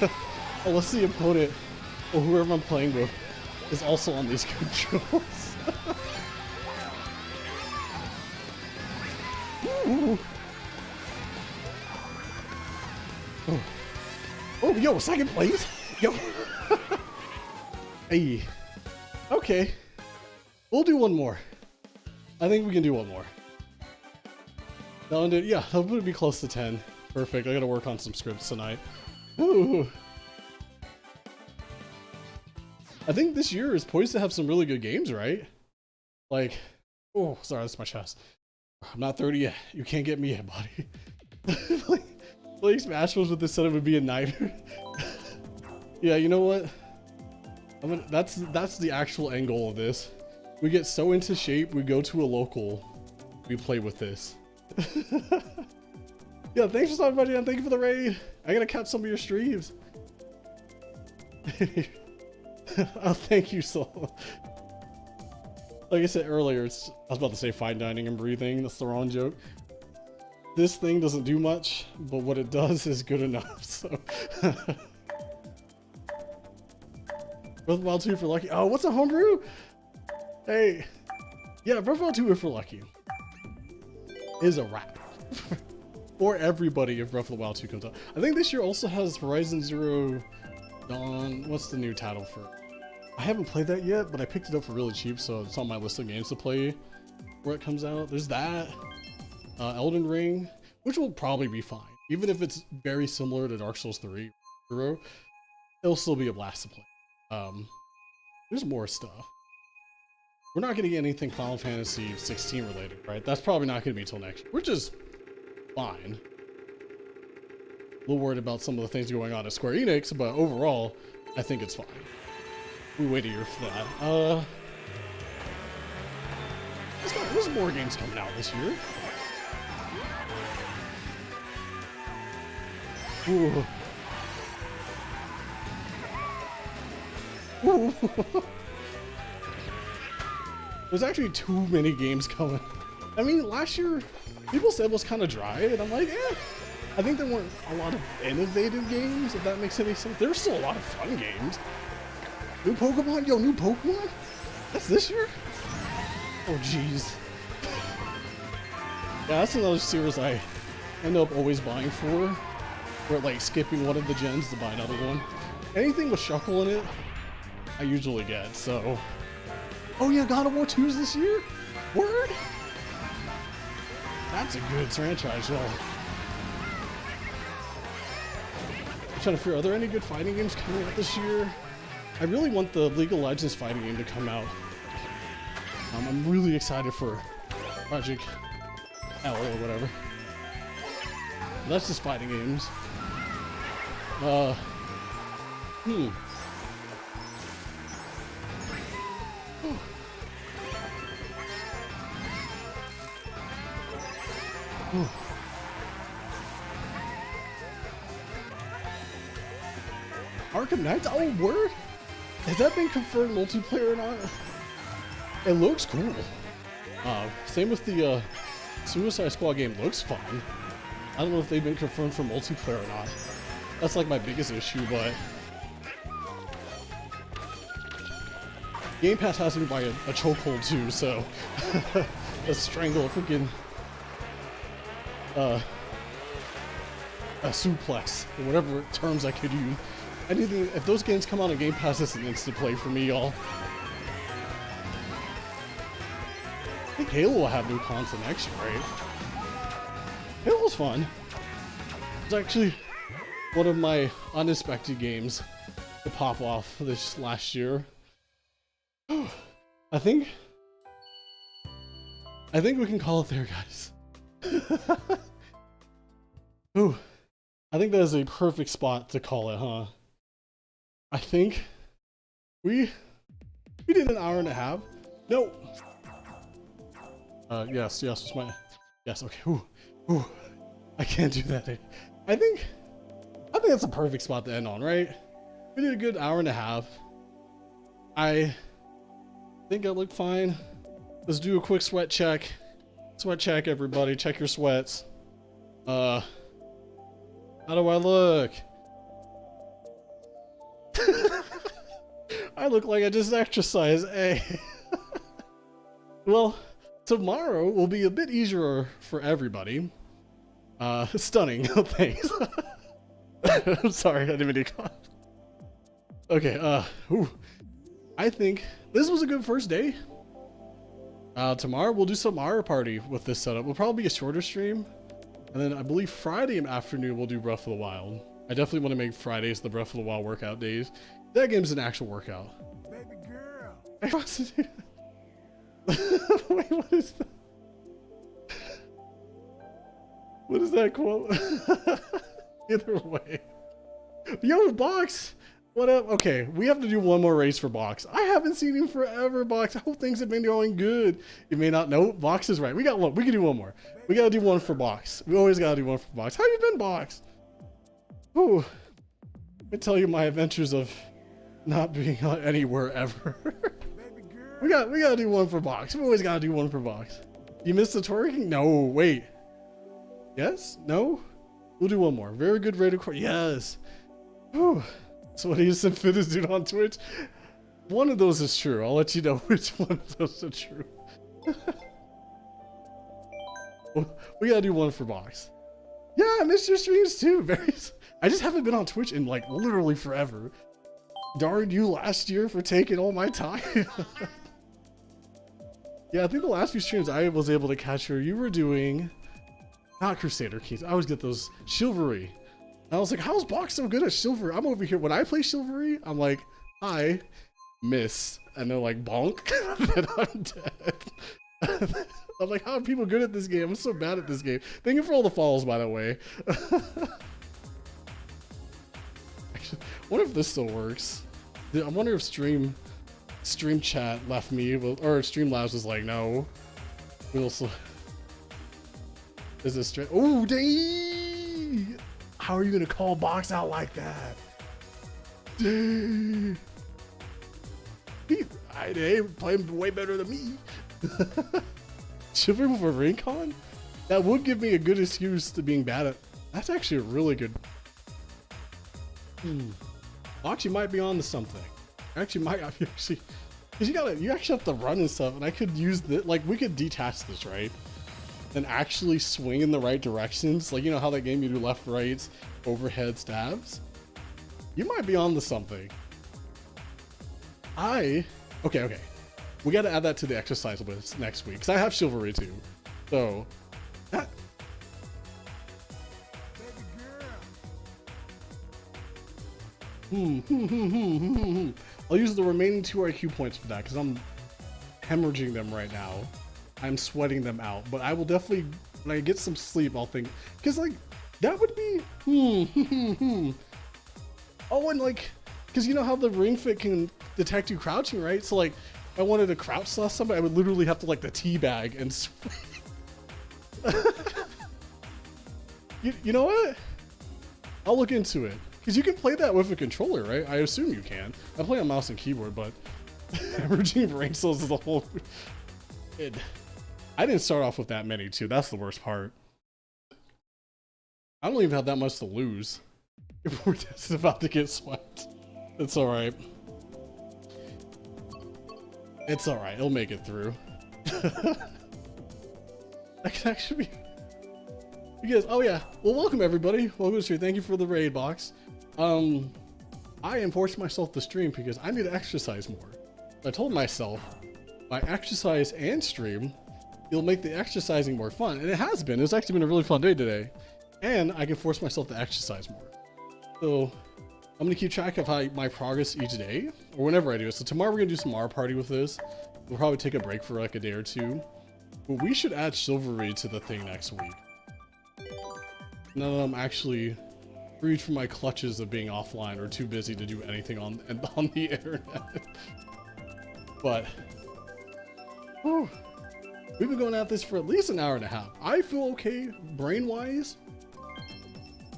work. Unless the opponent, or whoever I'm playing with, is also on these controls. Ooh. Oh. Oh, yo, second place? Yo. Hey. Okay. We'll do one more. I think we can do one more. Yeah, that'll be close to 10. Perfect. I gotta work on some scripts tonight. Ooh. I think this year is poised to have some really good games, right? Like, oh, sorry, that's my chest. I'm not 30 yet. You can't get me yet, buddy. Playing Smash Bros with this setup would be a nightmare. Yeah, you know what? That's the actual end goal of this. We get so into shape, we go to a local, we play with this. Yeah, thanks for stopping by, Dan. Thank you for the raid. I gotta catch some of your streams. Oh, thank you, Soul. Like I said earlier, I was about to say fine dining and breathing. That's the wrong joke. This thing doesn't do much, but what it does is good enough, so. Breath of the Wild 2 for Lucky. Oh, what's a homebrew? Hey. Yeah, Breath of the Wild 2 for Lucky is a wrap. For everybody if Breath of the Wild 2 comes out. I think this year also has Horizon Zero Dawn. What's the new title for it? I haven't played that yet, but I picked it up for really cheap, so it's on my list of games to play where it comes out. There's that. Elden Ring, which will probably be fine. Even if it's very similar to Dark Souls 3, it'll still be a blast to play. There's more stuff. We're not going to get anything Final Fantasy 16 related, right? That's probably not going to be until next year, which is fine. A little worried about some of the things going on at Square Enix, but overall, I think it's fine. We wait a year for that. There's more games coming out this year. Ooh. Ooh. There's actually too many games coming. I mean, last year, people said it was kind of dry, and I'm like, eh. I think there weren't a lot of innovative games, if that makes any sense. There's still a lot of fun games. New Pokemon? Yo, new Pokemon? That's this year? Oh, jeez. Yeah, that's another series I end up always buying for. Or like skipping one of the gens to buy another one. Anything with Shuckle in it, I usually get, so. Oh yeah, God of War 2's this year? Word? That's a good franchise, y'all. I'm trying to figure, are there any good fighting games coming out this year? I really want the League of Legends fighting game to come out. I'm really excited for Project L or whatever. But that's just fighting games. Arkham Knights? Oh, word? Has that been confirmed multiplayer or not? It looks cool. Same with the Suicide Squad game. Looks fun. I don't know if they've been confirmed for multiplayer or not. That's like my biggest issue, but Game Pass has me by a chokehold too, so let's strangle a freaking a suplex or whatever terms I could use. Anything, if those games come out on Game Pass, it's an instant play for me, y'all. I think Halo will have new content next year, right? Halo's fun. It's actually one of my unexpected games to pop off this last year. I think we can call it there, guys. Ooh, I think that is a perfect spot to call it, huh? I think we did an hour and a half. No. Yes, was my yes. Okay. Ooh. I can't do that. I think that's a perfect spot to end on, right? We did a good hour and a half. I think I look fine. Let's do a quick sweat check. Sweat check, everybody. Check your sweats. How do I look? I look like I just exercised. Hey. Well, tomorrow will be a bit easier for everybody. Stunning. Thanks. I'm sorry, I didn't mean to cough. Okay, I think this was a good first day. Tomorrow we'll do some Mario Party with this setup. We'll probably be a shorter stream. And then I believe Friday afternoon we'll do Breath of the Wild. I definitely want to make Fridays the Breath of the Wild workout days. That game's an actual workout. Baby girl. Wait, what is that? What is that quote? Either way. Yo, Box! What up? Okay, we have to do one more race for Box. I haven't seen him forever, Box. I hope things have been going good. You may not know. Box is right. We got one. We can do one more. We gotta do one for Box. We always gotta do one for Box. How you been, Box? Ooh. Let me tell you my adventures of not being anywhere ever. we gotta do one for Box. We always gotta do one for Box. You missed the twerking? No, wait. Yes? No? We'll do one more. Very good rated core. Yes. Whew. So what, he's some fittest dude on Twitch? One of those is true. I'll let you know which one of those are true. We gotta do one for Box. Yeah, I missed your streams too. I just haven't been on Twitch in like literally forever. Darn you last year for taking all my time. Yeah, I think the last few streams I was able to catch her, you were doing not Crusader Kings. I always get those Chivalry. I was like, how's Box so good at Chivalry? I'm over here. When I play Chivalry, I'm like, I miss. And they're like, bonk. And I'm dead. I'm like, how are people good at this game? I'm so bad at this game. Thank you for all the follows, by the way. Actually, I wonder if this still works. I wonder if stream chat left me, or Streamlabs was like, no. We also. Is this straight? Oh, dang! How are you gonna call Box out like that? Dang! They playing way better than me. Chivalry for Rincon? That would give me a good excuse to being bad at. That's actually a really good. Box, you might be on to something. Actually, might actually, because you actually have to run and stuff, and I could use like we could detach this, right? And actually swing in the right directions. Like, you know how that game you do left, right, overhead stabs? You might be on to something. Okay. We got to add that to the exercise list next week, because I have Chivalry too. So, that... I'll use the remaining 2 IQ points for that, because I'm hemorrhaging them right now. I'm sweating them out, but I will definitely, when I get some sleep, I'll think, because like, that would be, Oh, and like, because you know how the Ring Fit can detect you crouching, right? So like, if I wanted to crouch slash somebody, I would literally have to like the teabag and you know what? I'll look into it. Because you can play that with a controller, right? I assume you can. I play on mouse and keyboard, but hemorrhaging brain cells is a whole... I didn't start off with that many too. That's the worst part. I don't even have that much to lose. If we're just about to get swept. It's alright. It's alright. It'll make it through. That can actually be... You guys, oh yeah. Well, welcome everybody. Welcome to the stream. Thank you for the raid, Box. I am forcing myself to stream because I need to exercise more. I told myself, by exercise and stream, you'll make the exercising more fun. And it has been. It's actually been a really fun day today. And I can force myself to exercise more. So I'm gonna keep track of my progress each day, or whenever I do it. So tomorrow we're gonna do some Mario Party with this. We'll probably take a break for like a day or two. But we should add Chivalry to the thing next week. Now that I'm actually freed from my clutches of being offline or too busy to do anything on the internet. But whew, we've been going at this for at least an hour and a half. I feel okay brain-wise.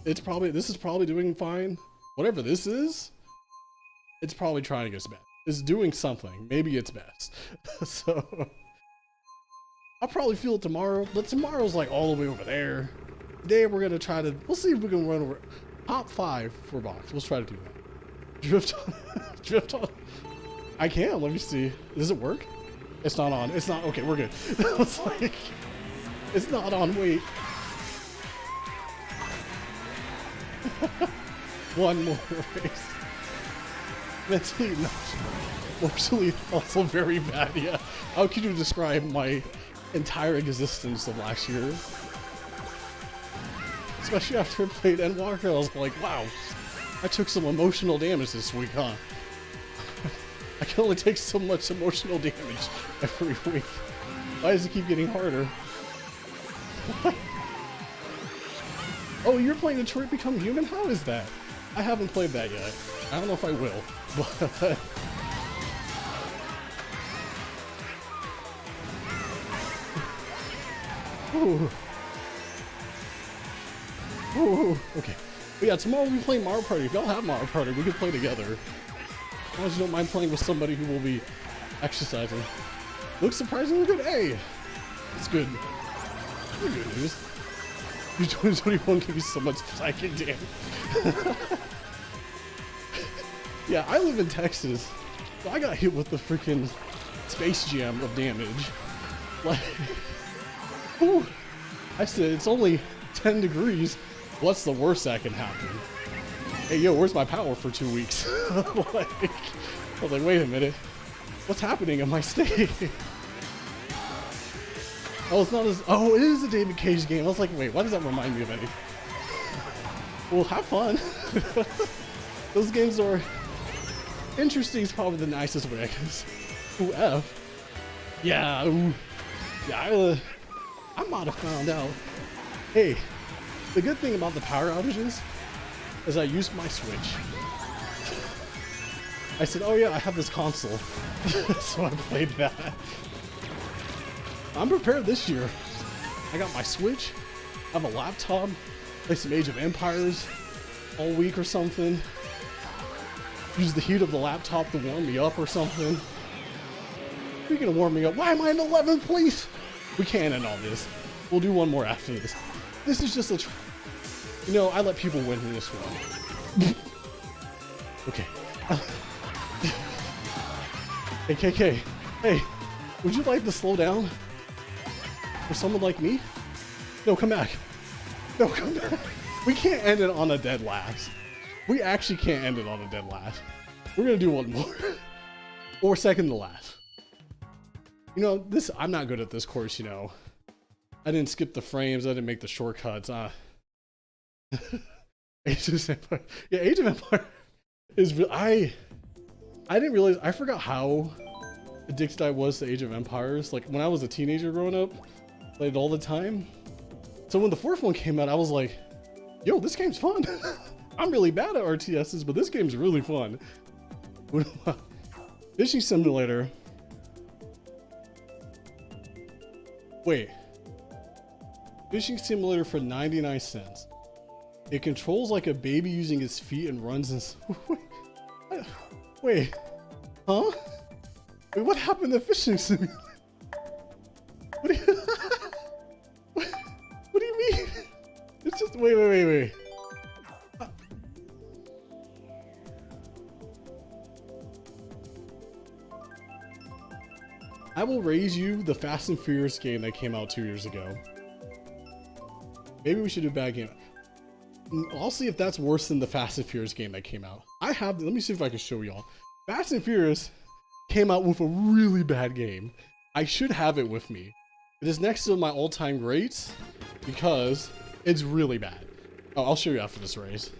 This is probably doing fine. Whatever this is, it's probably trying its best. It's doing something. Maybe it's best. So I'll probably feel it tomorrow, but tomorrow's like all the way over there. Today we're gonna try to, we'll see if we can run over top 5 for Box. Let's try to do that. Drift on, drift on. I can, let me see. Does it work? It's not on. It's not, okay, we're good. It's like, it's not on, wait. One more race. Mentally, emotionally also very bad, yeah. How could you describe my entire existence of last year? Especially after I played Endwalker, I was like, wow, I took some emotional damage this week, huh? I can only take so much emotional damage every week. Why does it keep getting harder? Oh, you're playing Detroit Become Human? How is that? I haven't played that yet. I don't know if I will, but... Ooh. Ooh, okay. But yeah, tomorrow we'll be playing Mario Party. If y'all have Mario Party, we can play together. As long as you don't mind playing with somebody who will be exercising. Looks surprisingly good. Hey! It's good. Pretty good news. 2021 can be so much psychic damage. Yeah, I live in Texas. So I got hit with the freaking Space Jam of damage. Like, whew. I said it's only 10 degrees. What's the worst that can happen? Hey, yo, where's my power for 2 weeks? Like, I was like, wait a minute. What's happening in my state? Oh, it's not as... Oh, it is a David Cage game. I was like, wait, why does that remind me of anything? Well, have fun. Those games are... Interesting is probably the nicest way, I guess. Ooh, F. Yeah, ooh. Yeah, I might have found out. Hey, the good thing about the power outages is I used my Switch. I said, oh yeah, I have this console. So I played that. I'm prepared this year. I got my Switch, I have a laptop, play some Age of Empires all week or something. Use the heat of the laptop to warm me up or something. Speaking of warming up, why am I in 11th place? We can't end on this. We'll do one more after this. This is just a... You know, I let people win in this one. Okay. Hey, KK. Hey, would you like to slow down? For someone like me? No, come back. No, come back. We can't end it on a dead last. We actually can't end it on a dead last. We're gonna do one more. Or second to last. You know, this, I'm not good at this course, you know. I didn't skip the frames, I didn't make the shortcuts. Age of Empire. Yeah, Age of Empire is, I didn't realize, I forgot how addicted I was to Age of Empires. Like, when I was a teenager growing up, played it all the time. So when the fourth one came out, I was like, yo, this game's fun. I'm really bad at RTSs, but this game's really fun. Fishing Simulator. Wait. Fishing Simulator for 99 cents. It controls like a baby using its feet and runs in... Wait. Huh? Wait, what happened to Fishing Simulator? What do you... what do you mean? It's just... Wait. I will raise you the Fast and Furious game that came out 2 years ago. Maybe we should do a bad game. I'll see if that's worse than the Fast and Furious game that came out. Let me see if I can show y'all. Fast and Furious came out with a really bad game. I should have it with me. It is next to my all-time greats because it's really bad. Oh, I'll show you after this race.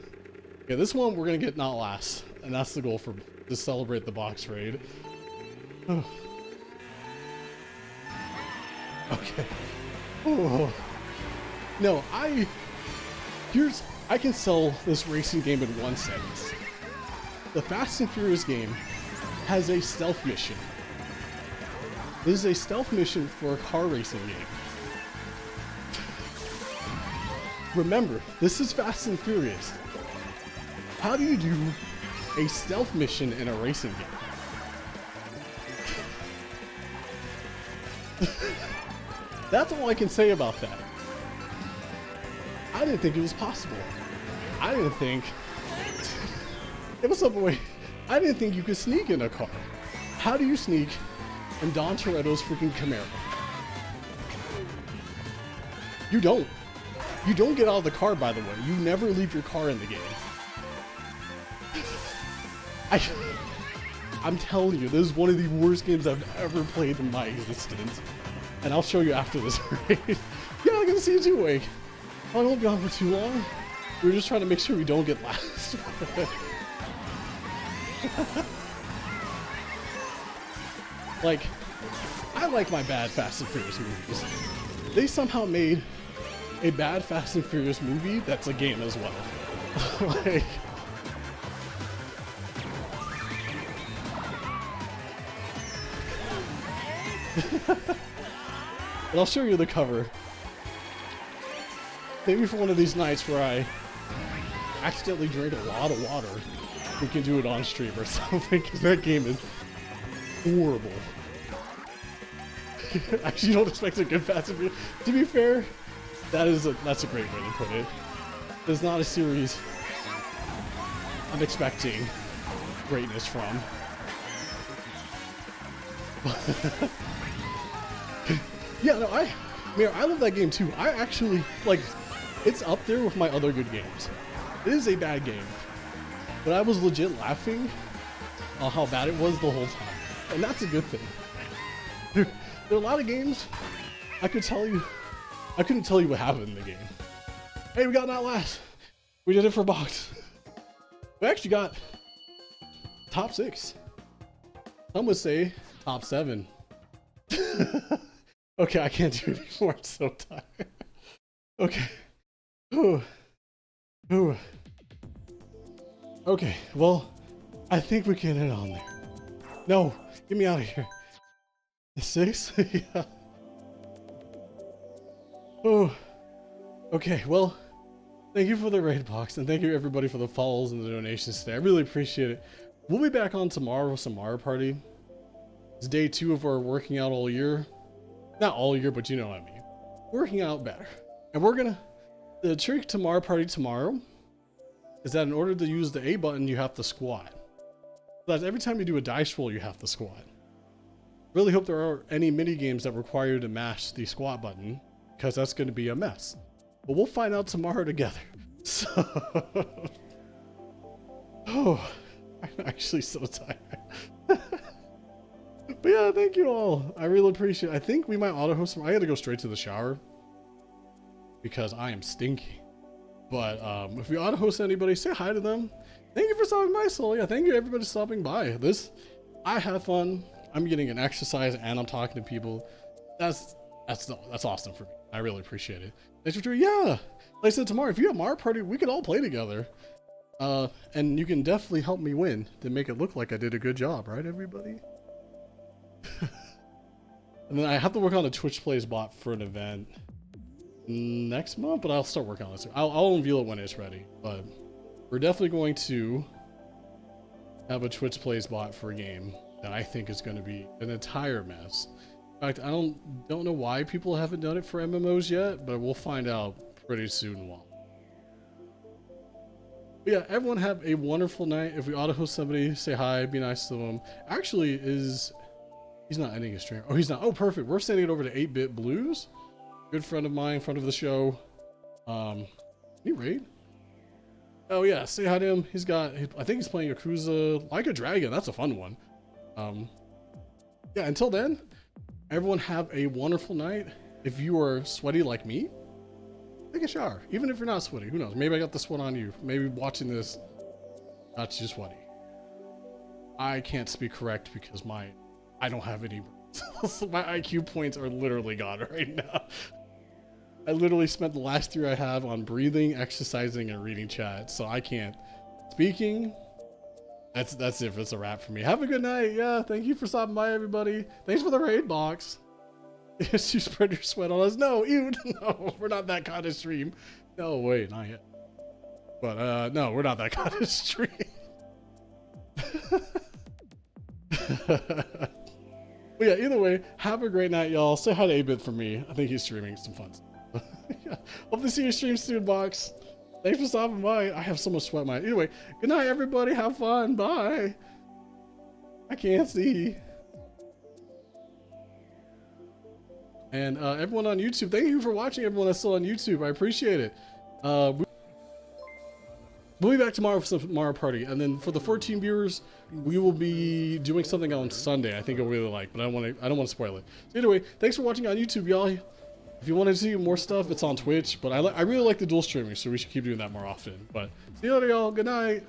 Yeah, this one we're gonna get not last, and that's the goal to celebrate the box raid. Okay. Oh. No, I can sell this racing game in 1 sentence. The Fast and Furious game has a stealth mission. This is a stealth mission for a car racing game. Remember, this is Fast and Furious. How do you do a stealth mission in a racing game? That's all I can say about that. I didn't think it was possible. I didn't think... It was something way... I didn't think you could sneak in a car. How do you sneak in Don Toretto's freaking Camaro? You don't. You don't get out of the car, by the way. You never leave your car in the game. I'm telling you, this is one of the worst games I've ever played in my existence. And I'll show you after this raid. Yeah, I'm gonna see you too, Wake. I won't be on for too long. We're just trying to make sure we don't get last. Like, I like my bad Fast and Furious movies. They somehow made a bad Fast and Furious movie that's a game as well. Like, But I'll show you the cover. Maybe for one of these nights where I accidentally drink a lot of water, we can do it on stream or something, because that game is horrible. Actually, you don't expect a good passive. To be fair, that's a great way to put it. It's not a series I'm expecting greatness from. Yeah, no, I love that game too. I actually, like, it's up there with my other good games. It is a bad game, but I was legit laughing on how bad it was the whole time. And that's a good thing. There are a lot of games I couldn't tell you what happened in the game. Hey, we got that last. We did it for box. We actually got top 6. Some would say top 7. Okay, I can't do it anymore. I'm so tired. Okay. Ooh. Ooh. Okay, well, I think we can end on there. No, get me out of here. 6? Yeah. Oh. Okay, well, thank you for the raid box, and thank you everybody for the follows and the donations today. I really appreciate it. We'll be back on tomorrow with some Mario Party. It's day 2 of our working out all year. Not all year, but you know what I mean. Working out better. And the trick to Mario Party tomorrow is that in order to use the A button, you have to squat. So that's every time you do a dice roll, you have to squat. Really hope there aren't any mini games that require you to mash the squat button, because that's going to be a mess. But we'll find out tomorrow together. So, oh, I'm actually so tired. But yeah, thank you all. I really appreciate it. I think we might auto host some. I got to go straight to the shower because I am stinky. But if we auto host anybody, say hi to them. Thank you for stopping by, Soul. Yeah, thank you everybody stopping by. I have fun. I'm getting an exercise and I'm talking to people. That's awesome for me. I really appreciate it. Thanks for doing. Yeah, like I said, tomorrow if you have Mario Party, we could all play together. And you can definitely help me win to make it look like I did a good job, right, everybody? And then I have to work on a Twitch Plays bot for an event next month, but I'll start working on this. I'll unveil it when it's ready. But we're definitely going to have a Twitch Plays bot for a game that I think is going to be an entire mess. In fact, I don't know why people haven't done it for MMOs yet, but we'll find out pretty soon why. But yeah, everyone have a wonderful night. If we auto host somebody, say hi, be nice to them. Actually, he's not ending his stream. Oh, he's not. Oh, perfect. We're sending it over to 8-Bit Blues. Good friend of mine, friend of the show. Can you raid? Oh yeah, say hi to him. I think he's playing Yakuza Like a Dragon. That's a fun one. Yeah, until then, everyone have a wonderful night. If you are sweaty like me, take a shower. Even if you're not sweaty, who knows? Maybe I got the sweat on you. Maybe watching this got you sweaty. I can't speak correct because I don't have any brains. My IQ points are literally gone right now. I literally spent the last 3 I have on breathing, exercising, and reading chat, so I can't. Speaking, that's it. It's a wrap for me. Have a good night. Yeah, thank you for stopping by, everybody. Thanks for the raid box. Yes, you spread your sweat on us. No, no, we're not that kind of stream. No, wait, not yet. But no, we're not that kind of stream. But yeah, either way, have a great night, y'all. Say hi to 8-Bit for me. I think he's streaming some fun stuff. Yeah. Hope to see your stream soon, Box. Thanks for stopping by. I have so much sweat in my... Anyway, good night, everybody. Have fun. Bye. I can't see. And everyone on YouTube, thank you for watching, everyone that's still on YouTube. I appreciate it. We'll be back tomorrow for some Mario Party, and then for the 14 viewers, we will be doing something on Sunday. I think you'll really like, but I don't want to spoil it. So anyway, thanks for watching on YouTube, y'all. If you want to see more stuff, it's on Twitch. But I really like the dual streaming, so we should keep doing that more often. But see you later, y'all. Good night.